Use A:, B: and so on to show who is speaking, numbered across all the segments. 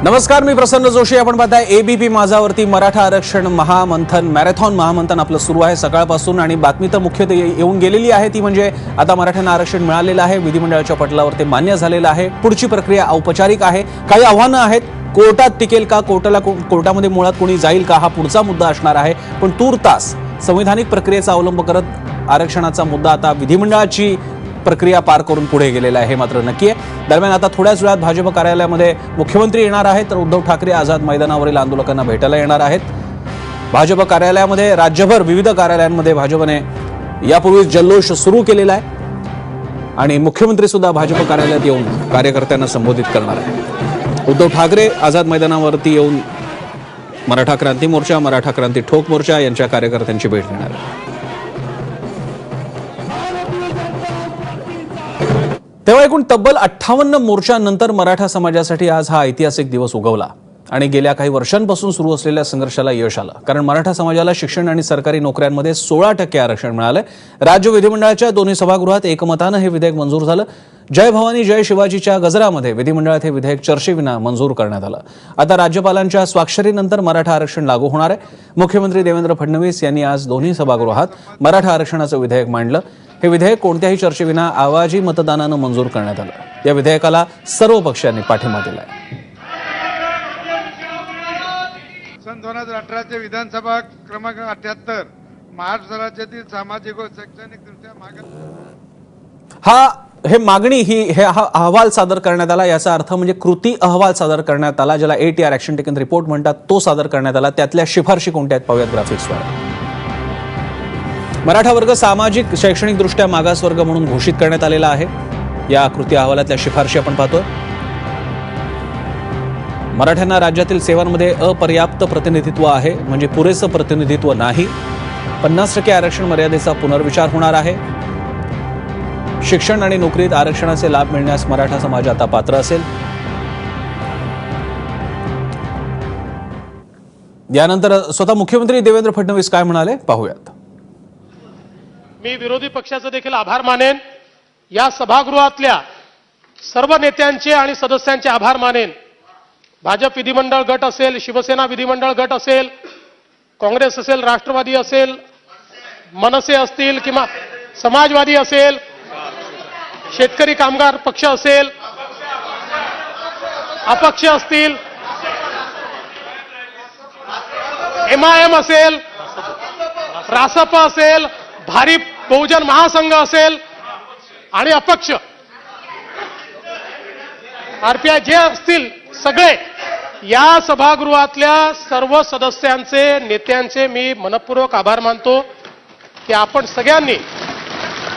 A: नमस्कार, मी प्रसन्न जोशी. आपण पाहताय एबीपी माझावरती मराठा आरक्षण महामंथन मॅरेथॉन महामंथन आपलं सुरू आहे सकाळपासून. आणि बातमी तर मुख्य येऊन गेलेली आहे ती म्हणजे आता मराठ्यांना आरक्षण मिळालेलं आहे, विधिमंडळाच्या पटलावर ते मान्य झालेलं आहे. पुढची प्रक्रिया औपचारिक आहे. काही आव्हानं आहेत. कोर्टात टिकेल का, कोर्टामध्ये मुळात कोणी जाईल का, हा पुढचा मुद्दा असणार आहे. पण तूर्तास संविधानिक प्रक्रियेचा अवलंब करत आरक्षणाचा मुद्दा आता विधिमंडळाची प्रक्रिया पार करून पुढे गेलेला आहे, हे मात्र नक्की आहे. दरम्यान आता थोड्याच वेळात भाजप कार्यालयामध्ये मुख्यमंत्री येणार आहेत, तर उद्धव ठाकरे आझाद मैदानावरील आंदोलकांना भेटायला येणार आहेत. भाजप कार्यालयामध्ये राज्यभर विविध कार्यालयांमध्ये भाजपने यापूर्वीच जल्लोष सुरू केलेला आहे आणि मुख्यमंत्री सुद्धा भाजप कार्यालयात येऊन कार्यकर्त्यांना संबोधित करणार आहे. उद्धव ठाकरे आझाद मैदानावरती येऊन मराठा क्रांती मोर्चा, मराठा क्रांती ठोक मोर्चा यांच्या कार्यकर्त्यांची भेट घेणार आहे. तेव्हा एकूण तब्बल 58 मोर्चांनंतर मराठा समाजासाठी आज हा ऐतिहासिक दिवस उगवला आणि गेल्या काही वर्षांपासून सुरू असलेल्या संघर्षाला यश आलं. कारण मराठा समाजाला शिक्षण आणि सरकारी नोकऱ्यांमध्ये 16% आरक्षण मिळालं. राज्य विधिमंडळाच्या दोन्ही सभागृहात एकमतानं हे विधेयक मंजूर झालं. जय भवानी जय शिवाजीच्या गजरामध्ये विधिमंडळात हे विधेयक चर्चेविना मंजूर करण्यात आलं. आता राज्यपालांच्या स्वाक्षरीनंतर मराठा आरक्षण लागू होणार आहे. मुख्यमंत्री देवेंद्र फडणवीस यांनी आज दोन्ही सभागृहात मराठा आरक्षणाचं विधेयक मांडलं. हे विधेयक कोणत्याही चर्चेविना आवाजी मतदानानं मंजूर करण्यात आलं. या विधेयकाला सर्व पक्षांनी पाठिंबा दिलाय.
B: सन 2018चे विधानसभा क्रमांक 78 महाराष्ट्र राज्यातील सामाजिक व शैक्षणिक दृष्ट्या हा अहवाल सादर करण्यात आला. याचा अर्थ म्हणजे कृती अहवाल सादर करण्यात आला, ज्याला ATR ऍक्शन टेकन रिपोर्ट म्हणतात, तो सादर करण्यात आला. त्यातल्या शिफारशी कोणत्या आहेत पाहूयात ग्राफिक्सवर. मराठा वर्ग सामाजिक शैक्षणिक दृष्ट्या मागासवर्ग म्हणून घोषित करण्यात आलेला आहे. या कृती अहवालातल्या शिफारशी आपण पाहतोय. मराठ्यांना राज्यातील सेवांमध्ये अपर्याप्त प्रतिनिधित्व आहे, म्हणजे पुरेसं प्रतिनिधित्व नाही. 50% आरक्षण मर्यादेचा पुनर्विचार होणार आहे. शिक्षण आणि नोकरीत आरक्षणाचे लाभ मिळण्यास मराठा समाज आता पात्र असेल. यानंतर स्वतः मुख्यमंत्री देवेंद्र फडणवीस काय म्हणाले पाहूयात.
C: मी विरोधी पक्षाचे देखील आभार मानेन. या सभागृहातल्या सर्व नेत्यांचे आणि सदस्यांचे आभार मानेन. भाजप विधिमंडळ गट असेल, शिवसेना विधिमंडळ गट असेल, काँग्रेस असेल, राष्ट्रवादी असेल, मनसे असतील किंवा समाजवादी असेल, शेतकरी कामगार पक्ष असेल, अपक्ष असतील, MIM असेल, रासप असेल, भारिप बहुजन महासंघ असेल आणि अपक्ष RPI जे असतील, सगळे या सभागृहातल्या सर्व सदस्यांचे, नेत्यांचे मी मनपूर्वक आभार मानतो की आपण सगळ्यांनी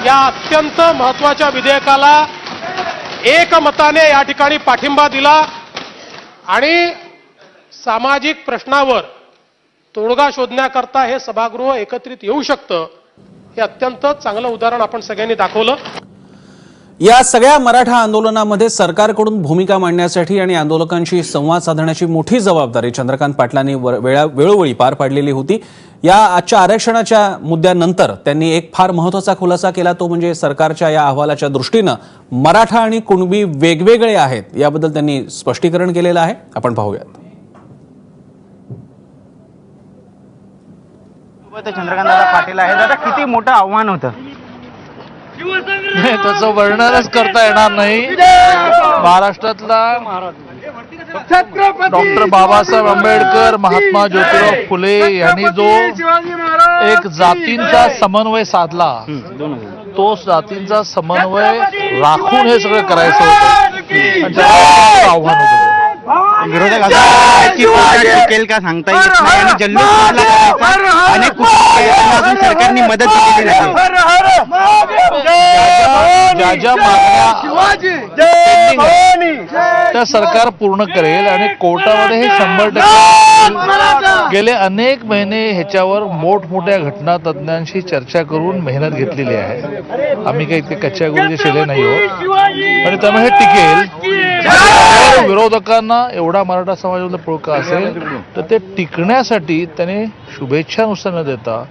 C: या अत्यंत महत्त्वाच्या विधेयकाला एकमताने या ठिकाणी पाठिंबा दिला आणि सामाजिक प्रश्नावर तोडगा शोधण्याकरता हे सभागृह एकत्रित येऊ शकतं, हे अत्यंत चांगलं उदाहरण आपण सगळ्यांनी दाखवलं.
A: या सगळ्या मराठा आंदोलनामध्ये सरकारकडून भूमिका मांडण्यासाठी आणि आंदोलकांशी संवाद साधण्याची मोठी जबाबदारी चंद्रकांत पाटलांनी वेळोवेळी पार पाडलेली होती. या आजच्या आरक्षणाच्या मुद्द्यानंतर त्यांनी एक फार महत्त्वाचा खुलासा केला, तो म्हणजे सरकारच्या या अहवालाच्या दृष्टीनं मराठा आणि कुणबी वेगवेगळे आहेत, याबद्दल त्यांनी स्पष्टीकरण केलेलं आहे. आपण पाहूयात.
D: चंद्रकांतदादा पाटील आहे. दादा, किती मोठं आव्हान होतं?
E: त्याचं वर्णनच करता येणार नाही. महाराष्ट्रातला डॉक्टर बाबासाहेब आंबेडकर, महात्मा ज्योतिराव फुले यांनी जो एक जातींचा समन्वय साधला, तो जातींचा समन्वय राखून हे सगळं करायचं होतं. आव्हान होतं.
D: विरोधक टिकेल का सांगता येत नाही आणि जल्लोष अनेक अजून सरकारने मदत केलेली नाही.
E: ज्या ज्या मागण्या त्या सरकार पूर्ण करेल आणि कोर्टामध्ये हे 100% गेले अनेक महिने ह्याच्यावर मोठमोठ्या घटना तज्ञांशी चर्चा करून मेहनत घेतलेली आहे. आम्ही काही इतके कच्च्या गोळीचे शेले नाही आहोत आणि त्यामुळे हे टिकेल. जर विरोधकांना एवढा मराठा समाजामधला पुळका असेल तर ते टिकण्यासाठी त्याने शुभेच्छा नुसतं न देता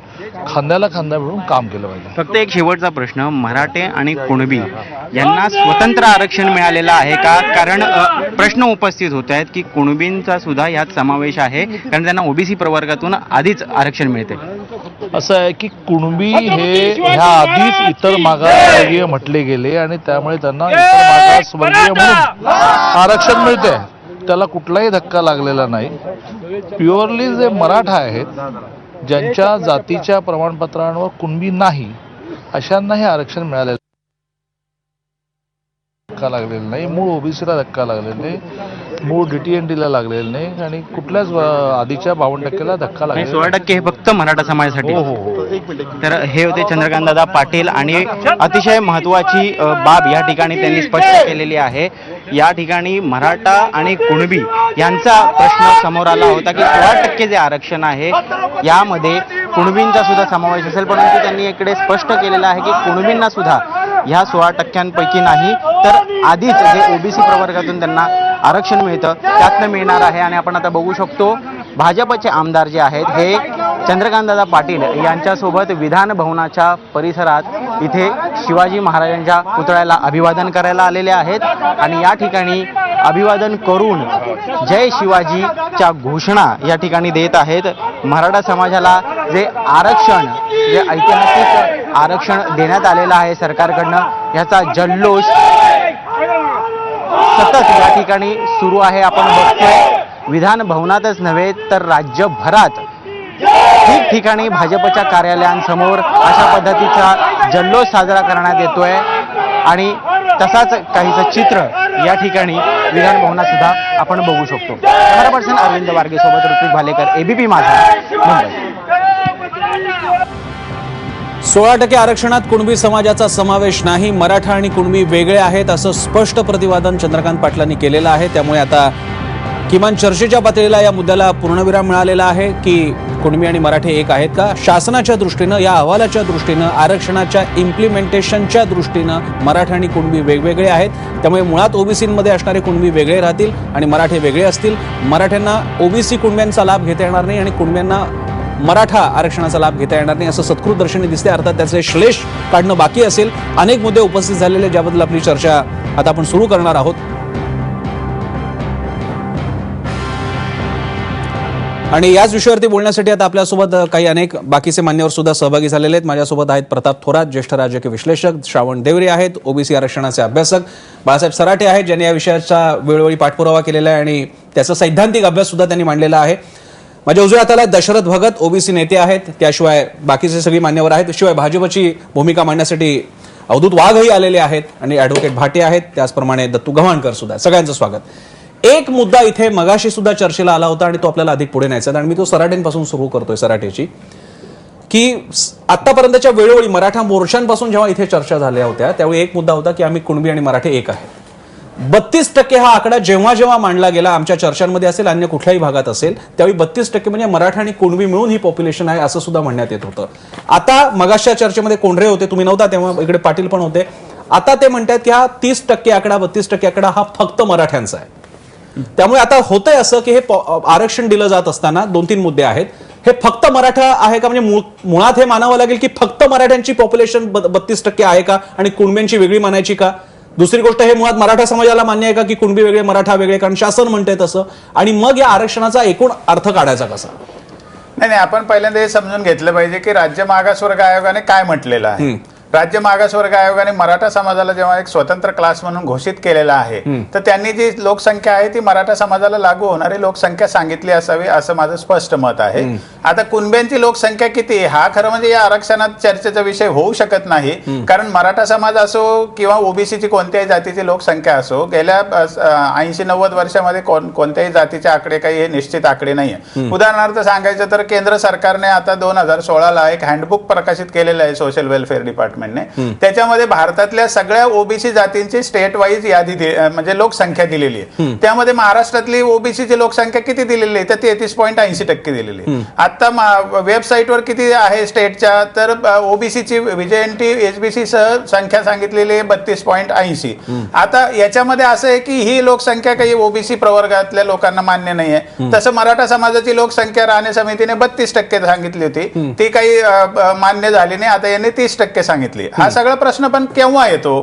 E: खांद्याला खांदा मिळून काम केलं पाहिजे.
D: फक्त एक शेवटचा प्रश्न, मराठे आणि कुणबी यांना स्वतंत्र आरक्षण मिळालेलं आहे का? कारण प्रश्न उपस्थित होत आहेत की कुणबींचा सुद्धा यात समावेश आहे, कारण त्यांना ओबीसी प्रवर्गातून आधीच आरक्षण मिळते.
E: असं आहे की कुणबी हे ह्या आधीच इतर मागासवर्गीय म्हटले गेले आणि त्यामुळे त्यांना इतर मागासवर्गीय म्हणून आरक्षण मिळते. त्याला कुठलाही धक्का लागलेला नाही. प्युअरली जे मराठा आहेत ज्यांच्या जातीच्या प्रमाणपत्रांवर कुणबी नाही अशांना हे आरक्षण मिळालेलं धक्का लागलेला नाही. मूळ ओबीसीला धक्का लागलेला नाही, मूळ DTNDला लागलेलं नाही आणि कुठल्याच आधीच्या 52% धक्का लागलेला
D: 16% हे फक्त मराठा समाजासाठी.
E: हो हो हो.
D: तर हे होते चंद्रकांतदादा पाटील आणि अतिशय महत्त्वाची बाब या ठिकाणी त्यांनी स्पष्ट केलेली आहे. या ठिकाणी मराठा आणि कुणबी यांचा प्रश्न समोर आला होता की 16% जे आरक्षण आहे यामध्ये कुणबींचा सुद्धा समावेश असेल, परंतु त्यांनी इकडे स्पष्ट केलेलं आहे की कुणबींना सुद्धा ह्या 16%पैकी नाही तर आधीच जे ओबीसी प्रवर्गातून त्यांना आरक्षण मिळतं त्यातनं मिळणार आहे. आणि आपण आता बघू शकतो भाजपचे आमदार जे आहेत हे चंद्रकांतदादा पाटील यांच्यासोबत विधान भवनाच्या परिसरात इथे शिवाजी महाराजांच्या पुतळ्याला अभिवादन करायला आलेले आहेत आणि या ठिकाणी अभिवादन करून जय शिवाजीच्या घोषणा या ठिकाणी देत आहेत. मराठा समाजाला जे आरक्षण, जे ऐतिहासिक आरक्षण देण्यात आलेलं आहे सरकारकडनं, याचा जल्लोष सतत या ठिकाणी सुरू आहे. आपण बघतोय विधान भवनातच नव्हे तर राज्यभरात ठिकठिकाणी भाजपच्या कार्यालयांसमोर अशा पद्धतीचा जल्लोष साजरा करण्यात येतोय आणि तसाच काहीचं चित्र या ठिकाणी विधान भवनात सुद्धा आपण बघू शकतो. कॅमेरा पर्सन अरविंद वारगे सोबत ऋत्विक भालेकर, ABP माझा, मुंबई.
B: 16% आरक्षणात कुणबी समाजाचा समावेश नाही, मराठा आणि कुणबी वेगळे आहेत असं स्पष्ट प्रतिपादन चंद्रकांत पाटलांनी केलेलं आहे. त्यामुळे आता किमान चर्चेच्या पातळीला या मुद्द्याला पूर्णविराम मिळालेला आहे की कुणबी आणि मराठे एक आहेत का. शासनाच्या दृष्टीनं, या अहवालाच्या दृष्टीनं, आरक्षणाच्या इम्प्लिमेंटेशनच्या दृष्टीनं मराठा आणि कुणबी वेगवेगळे आहेत. त्यामुळे मुळात ओबीसीमध्ये असणारे कुणबी वेगळे राहतील आणि मराठे वेगळे असतील. मराठ्यांना ओबीसी कुणब्यांचा लाभ घेता येणार नाही आणि कुणब्यांना मराठा आरक्षणाचा लाभ घेता येणार नाही असं सत्कृत दर्शनी दिसते. अर्थात त्याचे श्लेष काढणं बाकी असेल. अनेक मुद्दे उपस्थित झालेले ज्याबद्दल आपली चर्चा आता आपण सुरू करणार आहोत. आणि याच विषयावरती बोलण्यासाठी आता आपल्यासोबत काही अनेक बाकीचे मान्यवर सुद्धा सहभागी झालेले आहेत. माझ्यासोबत आहेत प्रताप थोरात, ज्येष्ठ राजकीय विश्लेषक, श्रावण देवरे आहेत, ओबीसी आरक्षणाचे अभ्यासक, बाळासाहेब सराटे आहेत ज्यांनी या विषयाचा वेळोवेळी पाठपुरावा केलेला आहे आणि त्याचा सैद्धांतिक अभ्यास सुद्धा त्यांनी मांडलेला आहे. माझ्या उजव्या हाताला दशरथ भगत, ओबीसी नेते आहेत. त्याशिवाय बाकीचे सगळी मान्यवर आहेत. शिवाय भाजपची भूमिका मांडण्यासाठी अवधूत वाघही आलेले आहेत आणि ॲडव्होकेट भाटे आहेत. त्याचप्रमाणे दत्तू गव्हाणकर सुद्धा. सगळ्यांचं स्वागत. एक मुद्दा इथे मगाशी सुद्धा चर्चेला आला होता आणि तो आपल्याला अधिक पुढे न्यायचा आणि मी तो सराटेंपासून सुरू करतोय. सराटेची की आतापर्यंतच्या वेळोवेळी मराठा मोर्चांपासून जेव्हा इथे चर्चा झाल्या होत्या त्यावेळी एक मुद्दा होता की आम्ही कुणबी आणि मराठे एक आहेत. 32% हा आकडा जेव्हा जेव्हा मांडला गेला आमच्या चर्चांमध्ये असेल, अन्य कुठल्याही भागात असेल, त्यावेळी 32% म्हणजे मराठा आणि कुणबी मिळून ही पॉप्युलेशन आहे असं सुद्धा म्हणण्यात येत होतं. आता मगाशच्या चर्चेमध्ये कोंढरे होते, तुम्ही नव्हता तेव्हा, इकडे पाटील पण होते. आता ते म्हणतात की हा 30% आकडा, 32% आकडा हा फक्त मराठ्यांचा आहे. त्यामुळे आता होतंय असं की हे आरक्षण दिलं जात असताना 2-3 मुद्दे आहेत. हे फक्त मराठा आहे का, म्हणजे मुळात हे मानावं लागेल की फक्त मराठ्यांची पॉप्युलेशन 32% आहे का आणि कुणब्यांची वेगळी मानायची का. दुसरी गोष्ट, हे मुळात मराठा समाजाला मान्य आहे का की कुणबी वेगळे मराठा वेगळे, कारण शासन म्हणतंय तसं. आणि मग या आरक्षणाचा एकूण अर्थ काढायचा कसा.
F: नाही, आपण पहिल्यांदा हे समजून घेतलं पाहिजे की राज्य मागासवर्ग आयोगाने काय म्हटलेलं आहे. राज्य मागासवर्ग आयोगाने मराठा समाजाला जेव्हा एक स्वतंत्र क्लास म्हणून घोषित केलेला आहे तर त्यांनी जी लोकसंख्या आहे ती मराठा समाजाला लागू होणारी लोकसंख्या सांगितली असावी असं माझं स्पष्ट मत आहे. आता कुणब्यांची लोकसंख्या किती हा खरं म्हणजे या आरक्षणात चर्चेचा विषय होऊ शकत नाही, कारण मराठा समाज असो किंवा ओबीसीची कोणत्याही जातीची लोकसंख्या असो, गेल्या 80-90 वर्षामध्ये कोणत्याही जातीचे आकडे काही हे निश्चित आकडे नाहीये. उदाहरणार्थ सांगायचं तर केंद्र सरकारने आता 2016ला एक हँडबुक प्रकाशित केलेलं आहे सोशल वेलफेअर डिपार्टमेंट डिपार्टमेंटने. त्याच्यामध्ये भारतातल्या सगळ्या ओबीसी जातींची स्टेट वाईज यादी म्हणजे लोकसंख्या दिलेली आहे. त्यामध्ये महाराष्ट्रातली ओबीसीची लोकसंख्या किती दिलेली आहे तर 33.80% दिलेली आहे. आता वेबसाईटवर किती आहे स्टेटच्या तर ओबीसीची विजयंती एसबीसी सह संख्या सांगितलेली आहे 32.80. आता याच्यामध्ये असं आहे की ही लोकसंख्या काही ओबीसी प्रवर्गातल्या लोकांना मान्य नाही आहे. तसं मराठा समाजाची लोकसंख्या राणे समितीने 32% सांगितली होती, ती काही मान्य झाली नाही. आता यांनी 30% सांगितली. हा सगळा प्रश्न पण केव्हा येतो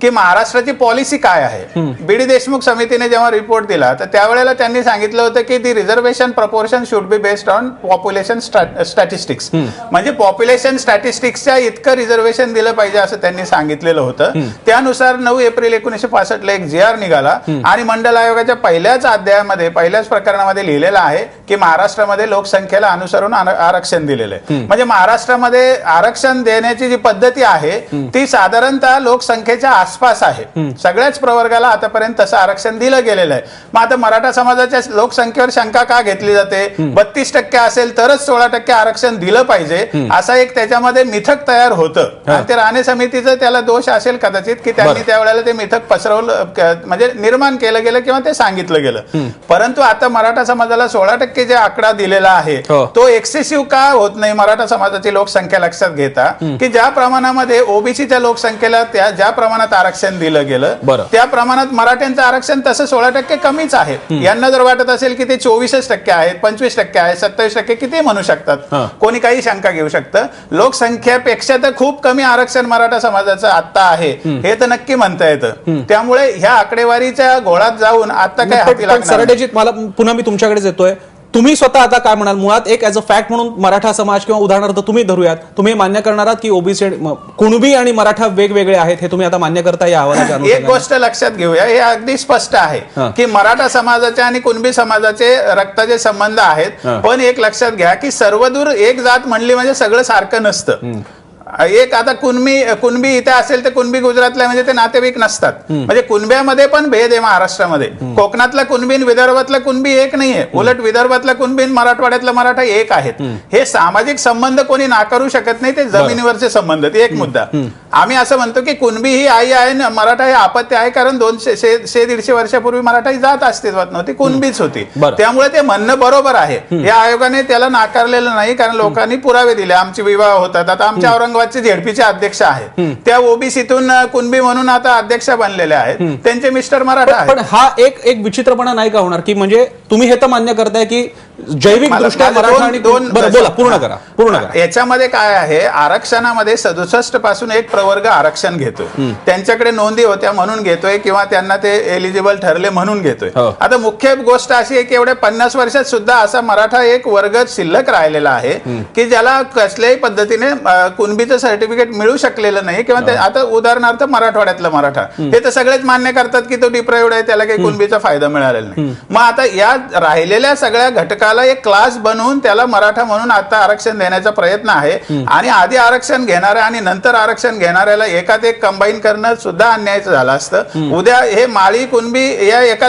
F: की महाराष्ट्राची पॉलिसी काय आहे. बीडी देशमुख समितीने जेव्हा रिपोर्ट दिला तर त्यावेळेला त्यांनी सांगितलं होतं की the reservation proportion should be based on population statistics, म्हणजे पॉप्युलेशन स्टॅटिस्टिक्सच्या इतकं रिझर्वेशन दिलं पाहिजे असं त्यांनी सांगितलेलं होतं. त्यानुसार 9 एप्रिल 1965 ला एक GR निघाला आणि मंडल आयोगाच्या पहिल्याच अध्यायामध्ये पहिल्याच प्रकरणामध्ये लिहिलेलं आहे की महाराष्ट्रामध्ये लोकसंख्येला अनुसरून आरक्षण दिलेलं आहे. म्हणजे महाराष्ट्रामध्ये आरक्षण देण्याची जी पद्धती आहे ती साधारणतः लोकसंख्येच्या आसपास आहे. सगळ्याच प्रवर्गाला आतापर्यंत तसं आरक्षण दिलं गेलेलं आहे. मग आता मराठा समाजाच्या लोकसंख्येवर शंका का घेतली जाते. 32% असेल तरच 16% आरक्षण दिलं पाहिजे असा एक त्याच्यामध्ये मिथक तयार होतं आणि ते राणे समितीचं त्याला दोष असेल कदाचित की त्यांनी त्यावेळेला ते मिथक पसरवलं म्हणजे निर्माण केलं गेलं किंवा ते सांगितलं गेलं. परंतु आता मराठा समाजाला 16% जे आकडा दिलेला आहे तो एक्सेसिव्ह का होत नाही मराठा समाजाची लोकसंख्या लक्षात घेता की ज्या प्रमाणामध्ये ओबीसीच्या लोकसंख्येला ज्या प्रमाणात आरक्षण दिलं गेलं त्या प्रमाणात मराठ्यांचं आरक्षण तसं 16% कमीच आहे. यांना जर वाटत असेल की ते 24% आहेत 25% आहेत 27% किती म्हणू शकतात, कोणी काही शंका घेऊ शकतं. लोकसंख्येपेक्षा तर खूप कमी आरक्षण मराठा समाजाचं आता आहे हे तर नक्की म्हणता येतं. त्यामुळे ह्या आकडेवारीच्या घोळात जाऊन आता काय हाती लागणार.
A: सरडेजीत मला पुन्हा मी तुमच्याकडेच येतोय. तुम्ही स्वतः आता काय म्हणाल, मुळात एक ऍज अ फॅक्ट म्हणून मराठा समाज किंवा उदाहरणार्थ तुम्ही धरूयात, तुम्ही मान्य करणार आहात की ओबीसी कुणबी आणि मराठा वेगवेगळे आहेत हे तुम्ही आता मान्य करता या अहवालाच्या
F: एक
A: अनुषंगाने?
F: गोष्ट लक्षात घेऊया, हे अगदी स्पष्ट आहे की मराठा समाजाचे आणि कुणबी समाजाचे रक्ताचे संबंध आहेत. पण एक लक्षात घ्या की सर्वदूर एक जात म्हणली म्हणजे सगळं सारखं नसतं. एक आता कुणबी इथे असेल तर कुणबी गुजरातला म्हणजे ते नातेवाईक नसतात. म्हणजे कुणब्यामध्ये पण भेद आहे महाराष्ट्रामध्ये. कोकणातला कुणबी विदर्भातला कुणबी एक नाहीये, उलट विदर्भातला कुणबी मराठवाड्यातला मराठा एक आहेत. हे सामाजिक संबंध कोणी नाकारू शकत नाही, ते जमिनीवरचे संबंध. ते एक मुद्दा. आम्ही असं म्हणतो की कुणबी ही आई आहे, मराठा हे आपत्य आहे, कारण 200-150 वर्षापूर्वी मराठा ही जात अस्तित्वात नव्हती, कुणबीच होती. त्यामुळे ते म्हणणं बरोबर आहे. या आयोगाने त्याला नाकारलेलं नाही, कारण लोकांनी पुरावे दिले. आमचे विवाह होतात. आता आमच्या औरंगाबादचे झेडपीचे अध्यक्ष आहेत, त्या ओबीसीतून कुणबी म्हणून आता अध्यक्ष बनलेले आहेत, त्यांचे मिस्टर मराठा आहेत.
A: पण हा एक विचित्रपणा नाही का होणार की म्हणजे तुम्ही हे तर मान्य करताय की जैविक दृष्ट्या मराठा आणि बोला पूर्ण करा.
F: याच्यामध्ये काय आहे, आरक्षणामध्ये 67 पासून एक प्रवर्ग आरक्षण घेतोय. त्यांच्याकडे नोंदी होत्या म्हणून घेतोय किंवा त्यांना ते एलिजिबल ठरले म्हणून घेतोय. आता मुख्य गोष्ट अशी आहे की एवढ्या 50 वर्षात सुद्धा असा मराठा एक वर्ग शिल्लक राहिलेला आहे की ज्याला कसल्याही पद्धतीने कुणबीचं सर्टिफिकेट मिळू शकलेलं नाही. किंवा आता उदाहरणार्थ मराठवाड्यातलं मराठा हे तर सगळेच मान्य करतात की तो डिप्राइव्ड आहे, त्याला काही कुणबीचा फायदा मिळालेला नाही. मग आता या राहिलेल्या सगळ्या घटकाला एक क्लास बनवून त्याला मराठा म्हणून आता आरक्षण देण्याचा प्रयत्न आहे. आणि आधी आरक्षण घेणाऱ्या आणि नंतर आरक्षण घेणाऱ्याला एकात एक कंबाईन करणं सुद्धा अन्यायचं झालं असतं. उद्या हे माळी कुणबी या एका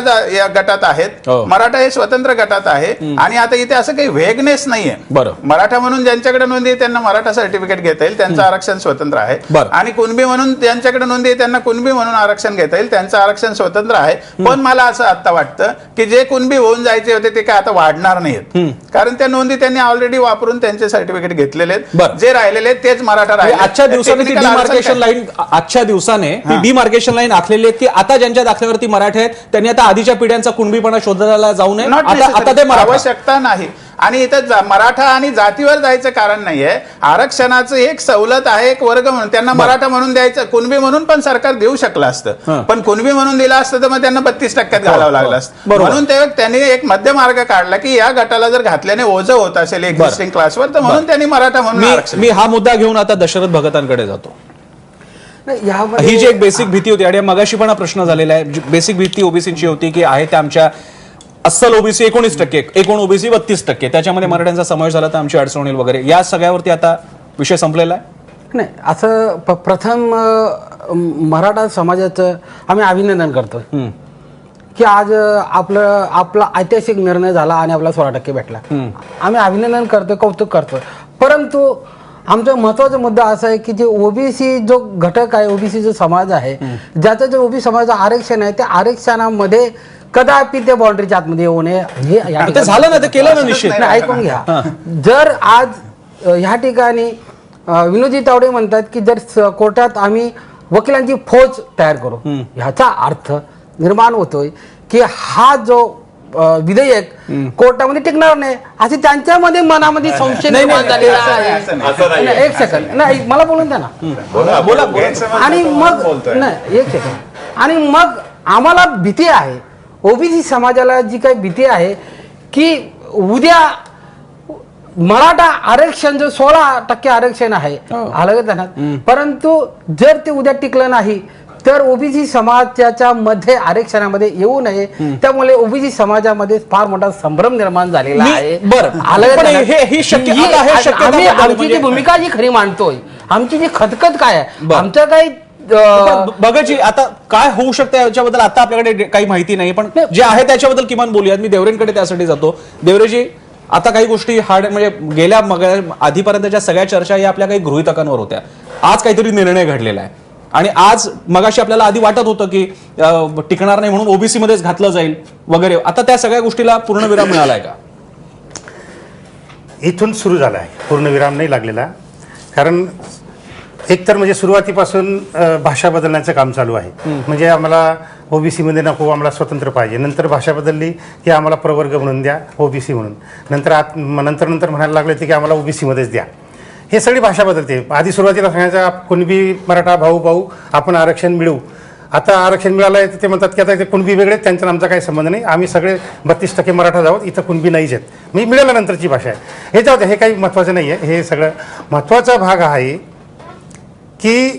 F: गटात आहेत, मराठा हे स्वतंत्र गटात आहे. आणि आता इथे असं काही वेगनेस नाहीये. मराठा म्हणून ज्यांच्याकडे नोंदी आहे त्यांना मराठा सर्टिफिकेट घेता येईल, त्यांचं आरक्षण स्वतंत्र आहे. आणि कुणबी म्हणून ज्यांच्याकडे नोंदी आहे त्यांना कुणबी म्हणून आरक्षण घेता येईल, त्यांचं आरक्षण स्वतंत्र आहे. पण मला असं आता वाटतं की जे कुणबी होऊन जायचे होते ते काय आता वाढणार नाहीत, कारण त्या नोंदी त्यांनी ऑलरेडी वापरून त्यांचे सर्टिफिकेट घेतलेले आहेत. जे राहिलेले तेच मराठा राहिले.
A: आजच्या दिवसाने ती डिमार्केशन लाईन आखलेली आहे की आता ज्यांच्या दाखल्यावरती मराठे आहेत त्यांनी आता आधीच्या पिढ्यांचा कुणबीपणा शोधायला जाऊ नये, आता ते
F: आवश्यकता नाही. आणि इथं मराठा आणि जातीवर जायचं कारण नाहीये. आरक्षणाचं एक सवलत आहे, एक वर्ग म्हणून त्यांना मराठा म्हणून द्यायचं, कुणबी म्हणून पण सरकार देऊ शकलं असतं. पण कुणबी म्हणून दिलं असतं तर मग त्यांना 32% घालावं लागलं असतं. म्हणून त्यांनी एक मध्य मार्ग काढला की या गटाला जर घातल्याने ओझं होत असेल एक्झिस्टिंग क्लासवर तर म्हणून त्यांनी मराठा म्हणून.
A: मी हा मुद्दा घेऊन आता दशरथ भगतांकडे जातो. ही जी एक बेसिक भीती होती आणि मगाशी पण हा प्रश्न झालेला आहे, बेसिक भीती ओबीसीची होती की आहे त्या आमच्या अस्सल ओबीसी 19%, एकूण ओबीसी 32%, त्याच्यामध्ये मराठ्यांचा समावेश झाला तर आमची अडचण होईल वगैरे, या सगळ्यावरती आता विषय संपलेला आहे.
B: नाही, असं प्रथम मराठा समाजाचं आम्ही अभिनंदन करतो की आज आपला ऐतिहासिक निर्णय झाला आणि आपला 16% भेटला. आम्ही अभिनंदन करतो, कौतुक करतो. परंतु
G: आमचा महत्त्वाचा मुद्दा असा आहे की जे ओबीसी जो घटक आहे, ओबीसी जो समाज आहे, ज्याचं जे ओबीसी समाजाचं आरक्षण आहे, त्या आरक्षणामध्ये कदापि त्या बाउंड्रीच्या आतमध्ये येऊ नये हे या
A: ते
G: ठिकाणी-
A: झालं ना, ते केलं ना निश्चित.
G: नाही, ऐकून घ्या. जर आज ह्या ठिकाणी विनोदजी तावडे म्हणतात की जर कोर्टात आम्ही वकिलांची फौज तयार करू, ह्याचा अर्थ निर्माण होतोय की हा जो विधेयक कोर्टामध्ये टिकणार नाही, असे त्यांच्यामध्ये मनामध्ये संशय निर्माण झालेला आहे. नाही, एक सेकंड, नाही मला बोलून द्या ना.
A: बोला.
G: आणि मग नाही, एक सेकंड. आणि मग आम्हाला भीती आहे, ओबीसी समाजाला जी काही भीती आहे की उद्या मराठा आरक्षण जो 16% आरक्षण आहे अलग धनात, परंतु जर ते उद्या टिकलं नाही तर ओबीसी समाजाच्या मध्ये आरक्षणामध्ये येऊ नये. त्यामुळे ओबीसी समाजामध्ये फार मोठा संभ्रम निर्माण झालेला आहे.
A: बरं.
G: अलग
A: पण
G: धनात.
A: हे शक्य-
G: ही-
A: आता हे शक्यता
G: आम्ही
A: बद्दल
G: आमची
A: म्हणजे-
G: जी भूमिका जी खरी मांडतोय, आमची जी खतखत काय आहे,
A: बरं.
G: आमचं काही
A: पण बघाची आता काय होऊ शकतं याच्याबद्दल आता आपल्याकडे काही माहिती नाही, पण जे आहे त्याच्याबद्दल किमान बोलूयात. मी देवरेंकडे त्यासाठी जातो. देवरेजी, आता काही गोष्टी म्हणजे गेल्या आधीपर्यंतच्या सगळ्या चर्चा या आपल्या काही गृहीतकांवर होत्या. आज काहीतरी निर्णय घडलेला आहे आणि आज मगाशी आपल्याला आधी वाटत होतं की टिकणार नाही म्हणून ओबीसी मध्येच घातलं जाईल वगैरे. आता त्या सगळ्या गोष्टीला पूर्णविराम मिळालाय का?
H: इथून सुरू झाला आहे, पूर्णविराम नाही लागलेला. कारण एकतर म्हणजे सुरुवातीपासून भाषा बदलण्याचं काम चालू आहे. म्हणजे आम्हाला ओबीसी मध्ये नको, आम्हाला स्वतंत्र पाहिजे. नंतर भाषा बदलली की आम्हाला प्रवर्ग म्हणून द्या, ओबीसी म्हणून. नंतर म्हणायला लागले की आम्हाला ओबीसी मध्येच द्या. हे सगळी भाषा बदलते. आधी सुरुवातीला सांगायचं कुणबी मराठा भाऊ आपण आरक्षण मिळवू. आता आरक्षण मिळालं आहे तर ते म्हणतात की आता ते कुणबी वेगळे, त्यांचा आमचा काही संबंध नाही, आम्ही सगळे 32% मराठा आहोत, इथं कुणबी नाहीच आहेत. मी मिळाल्यानंतरची भाषा आहे. हे जाऊ दे, हे काही महत्त्वाचं नाही आहे. हे सगळं महत्त्वाचा भाग आहे की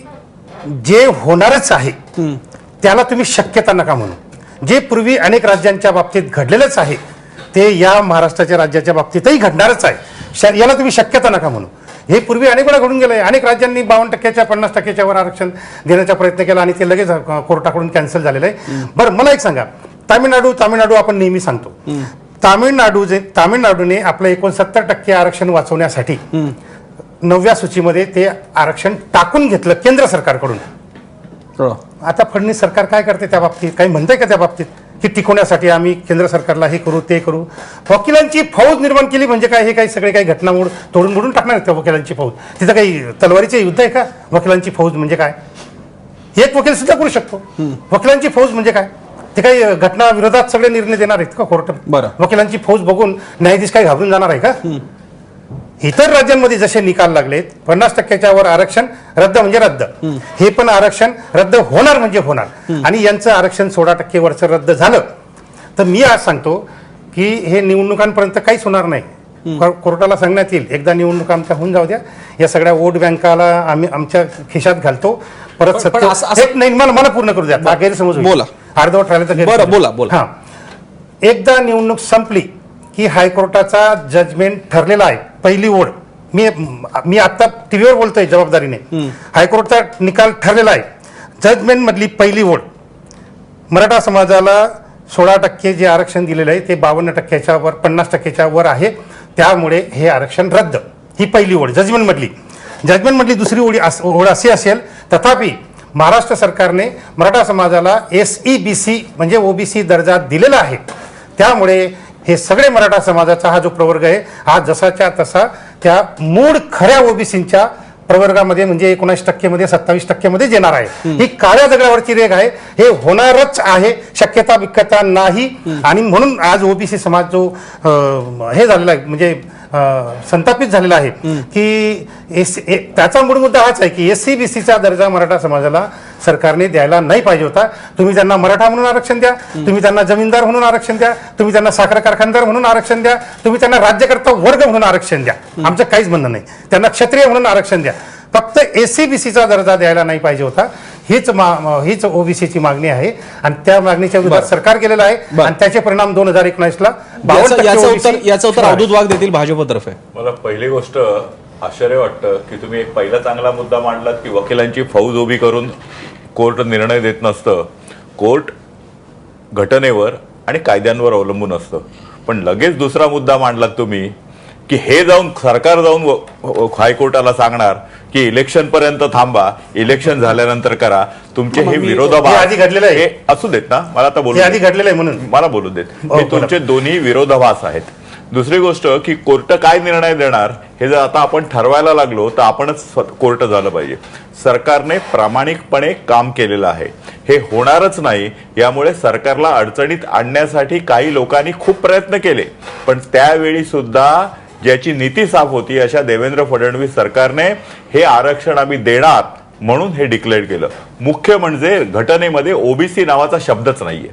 H: जे होणारच आहे त्याला तुम्ही शक्यता नका म्हणू. जे पूर्वी अनेक राज्यांच्या बाबतीत घडलेलंच आहे ते या महाराष्ट्राच्या राज्याच्या बाबतीतही घडणारच आहे. याला तुम्ही शक्यता नका म्हणू. हे पूर्वी अनेक वेळा घडून गेलं आहे. अनेक राज्यांनी 52% 50% वर आरक्षण देण्याचा प्रयत्न केला आणि ते लगेच कोर्टाकडून कॅन्सल झालेलं आहे. बरं, मला एक सांगा, तामिळनाडू आपण नेहमी सांगतो. तामिळनाडूने आपलं 69% आरक्षण वाचवण्यासाठी 9व्या सूचीमध्ये ते आरक्षण टाकून घेतलं केंद्र सरकारकडून. आता फडणवीस सरकार काय करते त्या बाबतीत? काही म्हणतंय का त्या बाबतीत की टिकवण्यासाठी आम्ही केंद्र सरकारला हे करू ते करू? वकिलांची फौज निर्माण केली म्हणजे काय? हे काही सगळे काही घटनामूळ तोडून मोडून टाकणार आहेत त्या वकिलांची फौज? तिथं काही तलवारीचे युद्ध आहे का? वकिलांची फौज म्हणजे काय? एक वकील सुद्धा करू शकतो. वकिलांची फौज म्हणजे काय? ते काही घटना विरोधात सगळे निर्णय देणार आहेत का कोर्ट?
A: बरं.
H: वकिलांची फौज बघून न्यायाधीश काही घाबरून जाणार आहे का? इतर राज्यांमध्ये जसे निकाल लागलेत 50%च्या वर आरक्षण रद्द म्हणजे रद्द, हे पण आरक्षण रद्द होणार म्हणजे होणार. आणि यांचं आरक्षण 16% वरचं रद्द झालं तर मी आज सांगतो की हे निवडणुकांपर्यंत काहीच होणार नाही. कोर्टाला सांगण्यात येईल एकदा निवडणुका आमच्या होऊन जाऊ द्या, या सगळ्या वोट बँकाला आम्ही आमच्या खिशात घालतो परत. सत्य नाही, मला पूर्ण करू द्या, गैरसमज होईल.
A: बोला.
H: अर्धवट राहिले तर
A: बरं, बोला.
H: हा, एकदा निवडणूक संपली की हायकोर्टाचा जजमेंट ठरलेला आहे. पहिली ओढ मी आता टीव्हीवर बोलतोय जबाबदारीने. हायकोर्टचा निकाल ठरलेला आहे. जजमेंट मधली पहिली ओढ मराठा समाजाला 16% जे आरक्षण दिलेलं आहे ते 52%च्या वर 50%च्या वर आहे. त्यामुळे हे आरक्षण रद्द, ही पहिली ओढ जजमेंट मधली. दुसरी ओढ अशी असेल, तथापि महाराष्ट्र सरकारने मराठा समाजाला SEBC म्हणजे ओबीसी दर्जा दिलेला आहे. त्यामुळे हे सगळे मराठा समाजाचा हा जो प्रवर्ग आहे हा जसाच्या तसा त्या मूळ खऱ्या ओबीसीच्या प्रवर्गामध्ये म्हणजे 19% मध्ये 27% मध्ये येणार आहे. ही काळ्या दगडावरची रेघ आहे. हे होणारच आहे, शक्यता विक्यता नाही. आणि म्हणून आज ओबीसी समाज जो हे झालेला आहे म्हणजे संतापित झालेला आहे की त्याचा मूळ मुद्दा हाच आहे की SEBCचा दर्जा मराठा समाजाला सरकारने द्यायला नाही पाहिजे होता. तुम्ही त्यांना मराठा म्हणून आरक्षण द्या, तुम्ही त्यांना जमीनदार म्हणून आरक्षण द्या, तुम्ही त्यांना साखर कारखानदार म्हणून आरक्षण द्या, तुम्ही त्यांना राज्यकर्ता वर्ग म्हणून आरक्षण द्या, आमचं काहीच म्हणणं नाही. त्यांना क्षत्रिय म्हणून आरक्षण द्या, फक्त SEBCचा दर्जा द्यायला नाही पाहिजे होता. हीच ओबीसीची मागणी आहे आणि त्या मागणीच्या विरोधात सरकार गेलेलं आहे आणि त्याचे परिणाम 2019ला 52%
A: याचं उत्तर अवधूत वाघ देतील भाजपतर्फे.
I: मला पहिली गोष्ट आश्चर्य वाटतं की तुम्ही एक पहिला चांगला मुद्दा मांडलात की वकिलांची फौज उभी करून कोर्ट निर्णय देत नसतं, कोर्ट घटनेवर आणि कायद्यांवर अवलंबून असतं. पण लगेच दुसरा मुद्दा मांडलात तुम्ही की हे जाऊन सरकार जाऊन हायकोर्टाला सांगणार की इलेक्शन पर्यंत थांबा, इलेक्शन झाल्यानंतर करा, तुमचे हे
H: हे
I: विरोधाभास
H: आधी घडलेलं आहे.
I: हे असू देत ना, मला आता बोलू
H: हे आधी
I: देत.
H: घडलेलं आहे म्हणून
I: मला बोलू देत.
H: हो,
I: हे
H: बोला.
I: तुमचे दोन्ही विरोधाभास आहेत. दुसरी गोष्ट की कोर्ट काय निर्णय देणार हे जर आता आपण ठरवायला लागलो तर आपणच कोर्ट झालं पाहिजे. सरकारने प्रामाणिकपणे काम केलेलं आहे, हे होणारच नाही. यामुळे सरकारला अडचणीत आणण्यासाठी काही लोकांनी खूप प्रयत्न केले, पण त्यावेळी सुद्धा ज्याची नीती साफ होती अशा देवेंद्र फडणवीस सरकारने हे आरक्षण आम्ही देणार म्हणून हे डिक्लेअर केलं. मुख्य म्हणजे घटनेमध्ये ओबीसी नावाचा शब्दच नाहीये,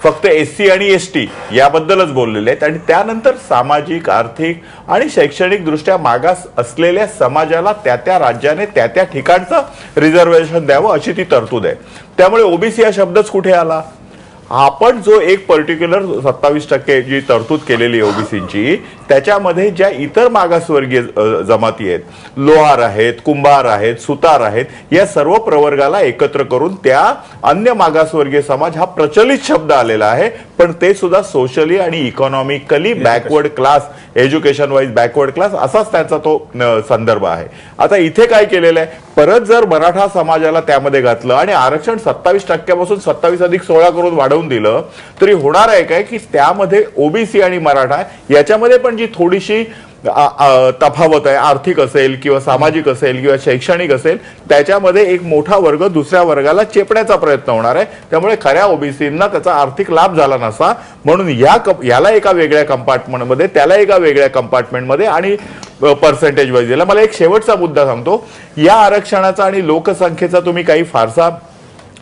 I: फक्त एससी आणि एसटी याबद्दलच बोललेले आहेत. आणि त्यानंतर सामाजिक, आर्थिक आणि शैक्षणिक दृष्ट्या मागास असलेल्या समाजाला त्या त्या राज्याने त्या त्या ठिकाणचं रिझर्वेशन द्यावं अशी ती तरतूद आहे. त्यामुळे ओबीसी हा शब्दच कुठे आला? आपण जो एक पर्टिक्युलर 27% जी तरतूद केलेली आहे ओबीसीची, त्याच्यामध्ये ज्या इतर मागासवर्गीय जमाती आहेत, लोहार आहेत, कुंभार आहेत, सुतार आहेत, या सर्व प्रवर्गाला एकत्र करून त्या अन्य मागासवर्गीय समाज हा प्रचलित शब्द आलेला आहे, पण ते सुद्धा सोशली आणि economically backward class, education wise backward class असाच त्याचा तो संदर्भ आहे. आता इथे काय केलेलं आहे, परत जर मराठा समाजाला त्यामध्ये घातलं आणि आरक्षण 27% पासून 27+16 करून वाढवून दिलं तरी होणार आहे काय की त्यामध्ये ओबीसी आणि मराठा याच्यामध्ये पण जी थोडीशी तफावत आहे, आर्थिक असेल किंवा सामाजिक असेल किंवा शैक्षणिक असेल, त्याच्यामध्ये एक मोठा वर्ग दुसऱ्या वर्गाला चेपण्याचा प्रयत्न होणार आहे. त्यामुळे खऱ्या ओबीसींना त्याचा आर्थिक लाभ झाला नसा म्हणून याला एका वेगळ्या कंपार्टमेंटमध्ये, त्याला एका वेगळ्या कंपार्टमेंटमध्ये आणि पर्सेंटेज वाईज दिला. मला एक शेवटचा मुद्दा सांगतो, या आरक्षणाचा आणि लोकसंख्येचा तुम्ही काही फारसा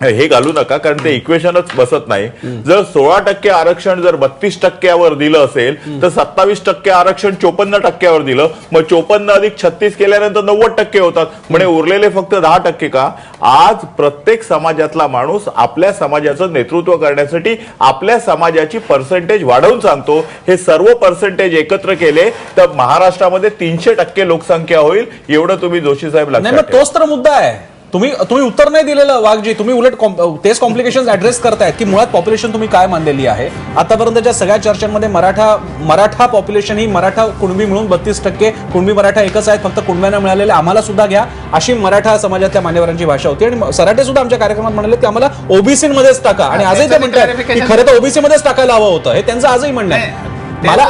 I: हे घालू नका, कारण ते इक्वेशनच बसत नाही. जर 16% आरक्षण जर 32% दिलं असेल तर 27% आरक्षण 54% दिलं, मग 54 अधिक 36 केल्यानंतर 90% होतात. म्हणजे उरलेले फक्त 10% का? आज प्रत्येक समाजातला माणूस आपल्या समाजाचं नेतृत्व करण्यासाठी आपल्या समाजाची पर्सेंटेज वाढवून सांगतो. हे सर्व पर्सेंटेज एकत्र केले तर महाराष्ट्रामध्ये 300% लोकसंख्या होईल. एवढं तुम्ही जोशी साहेब
B: नाही,
I: लक्षात
B: मग तोच तर मुद्दा आहे. तुम्ही उत्तर नाही दिलेलं वाघजी. तुम्ही उलट तेच कॉम्प्लिकेशन ऍड्रेस करतायत की मुळात पॉप्युलेशन तुम्ही काय मानलेली आहे. आतापर्यंतच्या सगळ्या चर्चांमध्ये मराठा पॉप्युलेशन ही मराठा कुणबी मिळून 32%, कुणबी मराठा एकच आहेत, फक्त कुणब्यांना मिळालेले आम्हाला सुद्धा घ्या, अशी मराठा समाजातल्या मान्यवरांची भाषा होती. आणि सराटे सुद्धा आमच्या कार्यक्रमात म्हणाले की आम्हाला ओबीसी मध्येच टाका, आणि आजही ते म्हणतात की खरं तर ओबीसी मध्येच टाकायला हवं होतं. हे त्यांचं आजही म्हणणं आहे. मला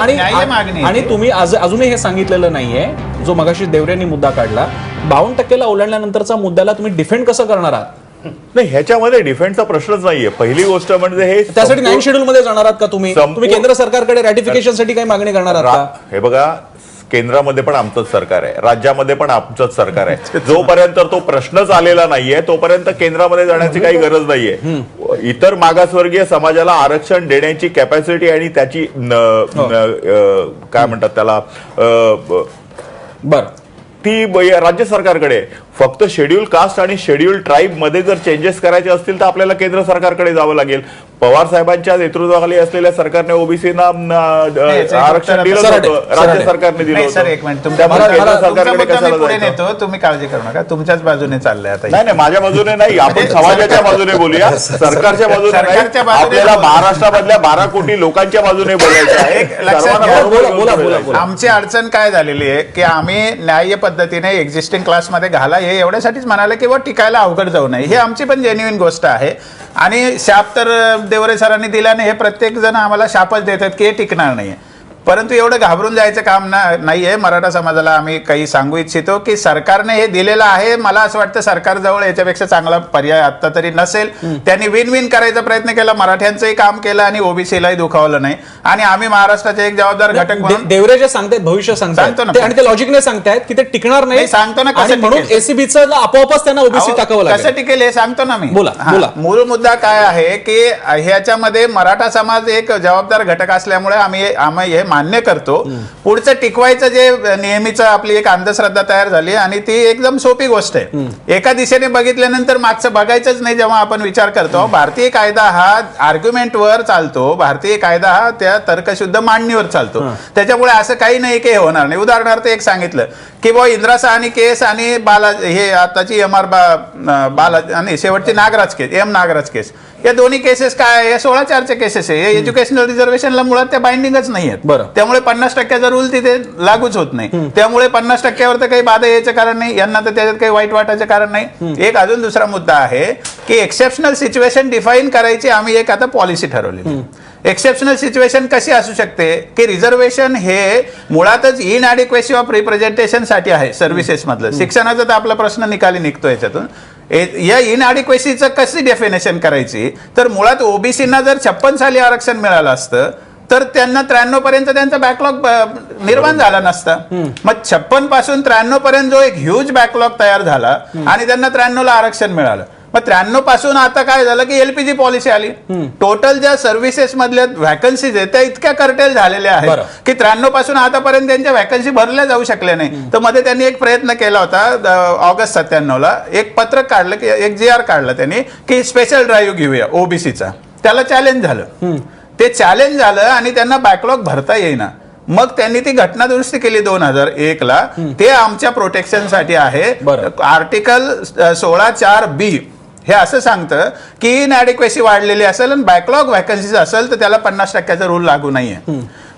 B: आणि तुम्ही अजूनही हे सांगितलेलं नाहीये, जो मगाशी देवरेंनी मुद्दा काढला, 52%ला ओलांडल्यानंतरचा मुद्द्याला तुम्ही डिफेंड कसं करणार आहात?
I: नाही, ह्याच्यामध्ये डिफेन्सचा प्रश्नच नाहीये. पहिली गोष्ट म्हणजे हे
B: त्यासाठी 9 शेड्यूल मध्ये जाणार आहात का तुम्ही? केंद्र सरकारकडे रॅटिफिकेशनसाठी काही मागणी करणार आहात का?
I: हे बघा, केंद्रामध्ये पण आमचंच सरकार आहे, राज्यामध्ये पण आमचंच सरकार आहे. जोपर्यंत तो प्रश्नच आलेला नाहीये तोपर्यंत केंद्रामध्ये जाण्याची काही गरज नाहीये. इतर मागासवर्गीय समाजाला आरक्षण देण्याची कॅपॅसिटी आणि त्याची काय म्हणतात त्याला ती राज्य सरकारकडे. फक्त शेड्यूल कास्ट आणि शेड्यूल ट्राईब मध्ये जर चेंजेस करायचे असतील तर आपल्याला केंद्र सरकारकडे जावं लागेल. पवार साहेबांच्या नेतृत्वाखाली असलेल्या सरकारने ओबीसीना आरक्षण दिलं होतं, राज्य सरकारने दिलं होतं.
F: एक मिनिट,
I: त्यामुळे केंद्र सरकारकडे कशाला
F: पुढे
I: जायचं?
F: नेतो, तुम्ही काळजी करू नका, तुमच्याच बाजूने चाललंय आता.
I: नाही, माझ्या बाजूने नाही, आपण समाजाच्या बाजूने बोलूया, सरकारच्या बाजूने नाही. आपल्याला महाराष्ट्रामधल्या 12 कोटी लोकांच्या बाजूने बोलायचं आहे. सर्वांना
F: आमची अडचण काय झालेली आहे की आम्ही न्याय्य पद्धतीने एक्झिस्टिंग क्लासमध्ये घाला हे एवढ्यासाठीच म्हणाले की टिकायला अवघड जाऊ नये. हे आमची पण जेन्युइन गोष्ट आहे. आणि शाप तर देवरे सरांनी दिल्याने हे प्रत्येक जण आम्हाला शापच देतात की हे टिकणार नाहीये. परंतु एवढं घाबरून जायचं काम नाहीये. मराठा समाजाला आम्ही काही सांगू इच्छितो की सरकारने हे दिलेलं आहे. मला असं वाटतं सरकारजवळ याच्यापेक्षा चांगला पर्याय आता तरी नसेल. त्यांनी विन विन करायचा प्रयत्न केला, मराठ्यांचंही काम केलं आणि ओबीसीलाही दुखावलं नाही. आणि आम्ही महाराष्ट्राचे एक जबाबदार घटक म्हणून
B: देवरे जे सांगतायत भविष्य सांगतो ना, आणि ते लॉजिकने सांगतायत की ते टिकणार नाही.
F: सांगतो ना कसं
B: म्हणून एसीबीचं आपोआपच त्यांना ओबीसी टाकावं लागेल.
F: कसं टिकेल हे सांगतो ना मी.
B: बोला.
F: मूळ मुद्दा काय आहे की ह्याच्यामध्ये मराठा समाज एक जबाबदार घटक असल्यामुळे आम्ही हे मान्य करतो. पुढचं टिकवायचं जे नेहमीच आपली एक अंधश्रद्धा तयार झाली आणि ती एकदम सोपी गोष्ट आहे. एका दिशेने बघितल्यानंतर मागचं बघायचंच नाही. जेव्हा आपण विचार करतो, भारतीय कायदा हा आर्ग्युमेंटवर चालतो, भारतीय कायदा हा त्या तर्कशुद्ध मांडणीवर चालतो. त्याच्यामुळे असं काही नाही की हे होणार नाही. उदाहरणार्थ एक सांगितलं की इंदिरा साहनी केस आणि हे आताची MR बालाजी आणि शेवटची नागराज केस, नागराज केस, या दोन्ही केसेस काय, या 16/4 केसेस आहे. एज्युकेशनल रिझर्वेशनला मुळात त्या बाइंडिंगच नाही आहेत.
A: बरं.
F: त्यामुळे 50%चा रूल तिथे लागूच होत नाही. त्यामुळे 50%वर तर काही बाधा यायचं कारण नाही, यांना तर त्याच्यात काही वाईट वाटायचं कारण नाही. एक अजून दुसरा मुद्दा आहे की एक्सेप्शनल सिच्युएशन डिफाईन करायची आम्ही एक आता पॉलिसी ठरवली. एक्सेप्शनल सिच्युएशन कशी असू शकते की रिझर्वेशन हे मुळातच इनॲडिक्वेसी ऑफ रिप्रेझेंटेशन साठी आहे सर्व्हिसेस मधलं. शिक्षणाचा तर आपला प्रश्न निकाली निघतो याच्यातून. या इनॲडिक्वेसीचं कशी डेफिनेशन करायची, तर मुळात ओबीसीना जर 56 साली आरक्षण मिळालं असतं तर त्यांना 93 पर्यंत त्यांचा बॅकलॉग निर्माण झाला नसता. मग 56 पासून 93 पर्यंत जो एक ह्यूज बॅकलॉग तयार झाला आणि त्यांना 93 ला आरक्षण मिळालं. मग 93 पासून आता काय झालं की एलपीजी पॉलिसी आली. टोटल ज्या सर्व्हिसेस मधल्या व्हॅकन्सीज आहेत त्या इतक्या कर्टेल झालेल्या आहेत की 93 पासून आतापर्यंत त्यांच्या व्हॅकन्सी भरल्या जाऊ शकल्या नाही. तर मध्ये त्यांनी एक प्रयत्न केला होता ऑगस्ट 97 ला, एक पत्रक काढलं की एक GR काढलं त्यांनी की स्पेशल ड्राईव्ह घेऊया ओबीसीचा. त्याला चॅलेंज झालं. ते चॅलेंज झालं आणि त्यांना बॅकलॉग भरता येईना. मग त्यांनी ती घटना दुरुस्ती केली 2001 ला. ते आमच्या प्रोटेक्शनसाठी आहे. आर्टिकल 16(4)B हे असं सांगतं की इनॲडिक्वेसी वाढलेली असेल आणि बॅकलॉग व्हॅकन्सीज असेल तर त्याला 50%चा रूल लागू नाहीये.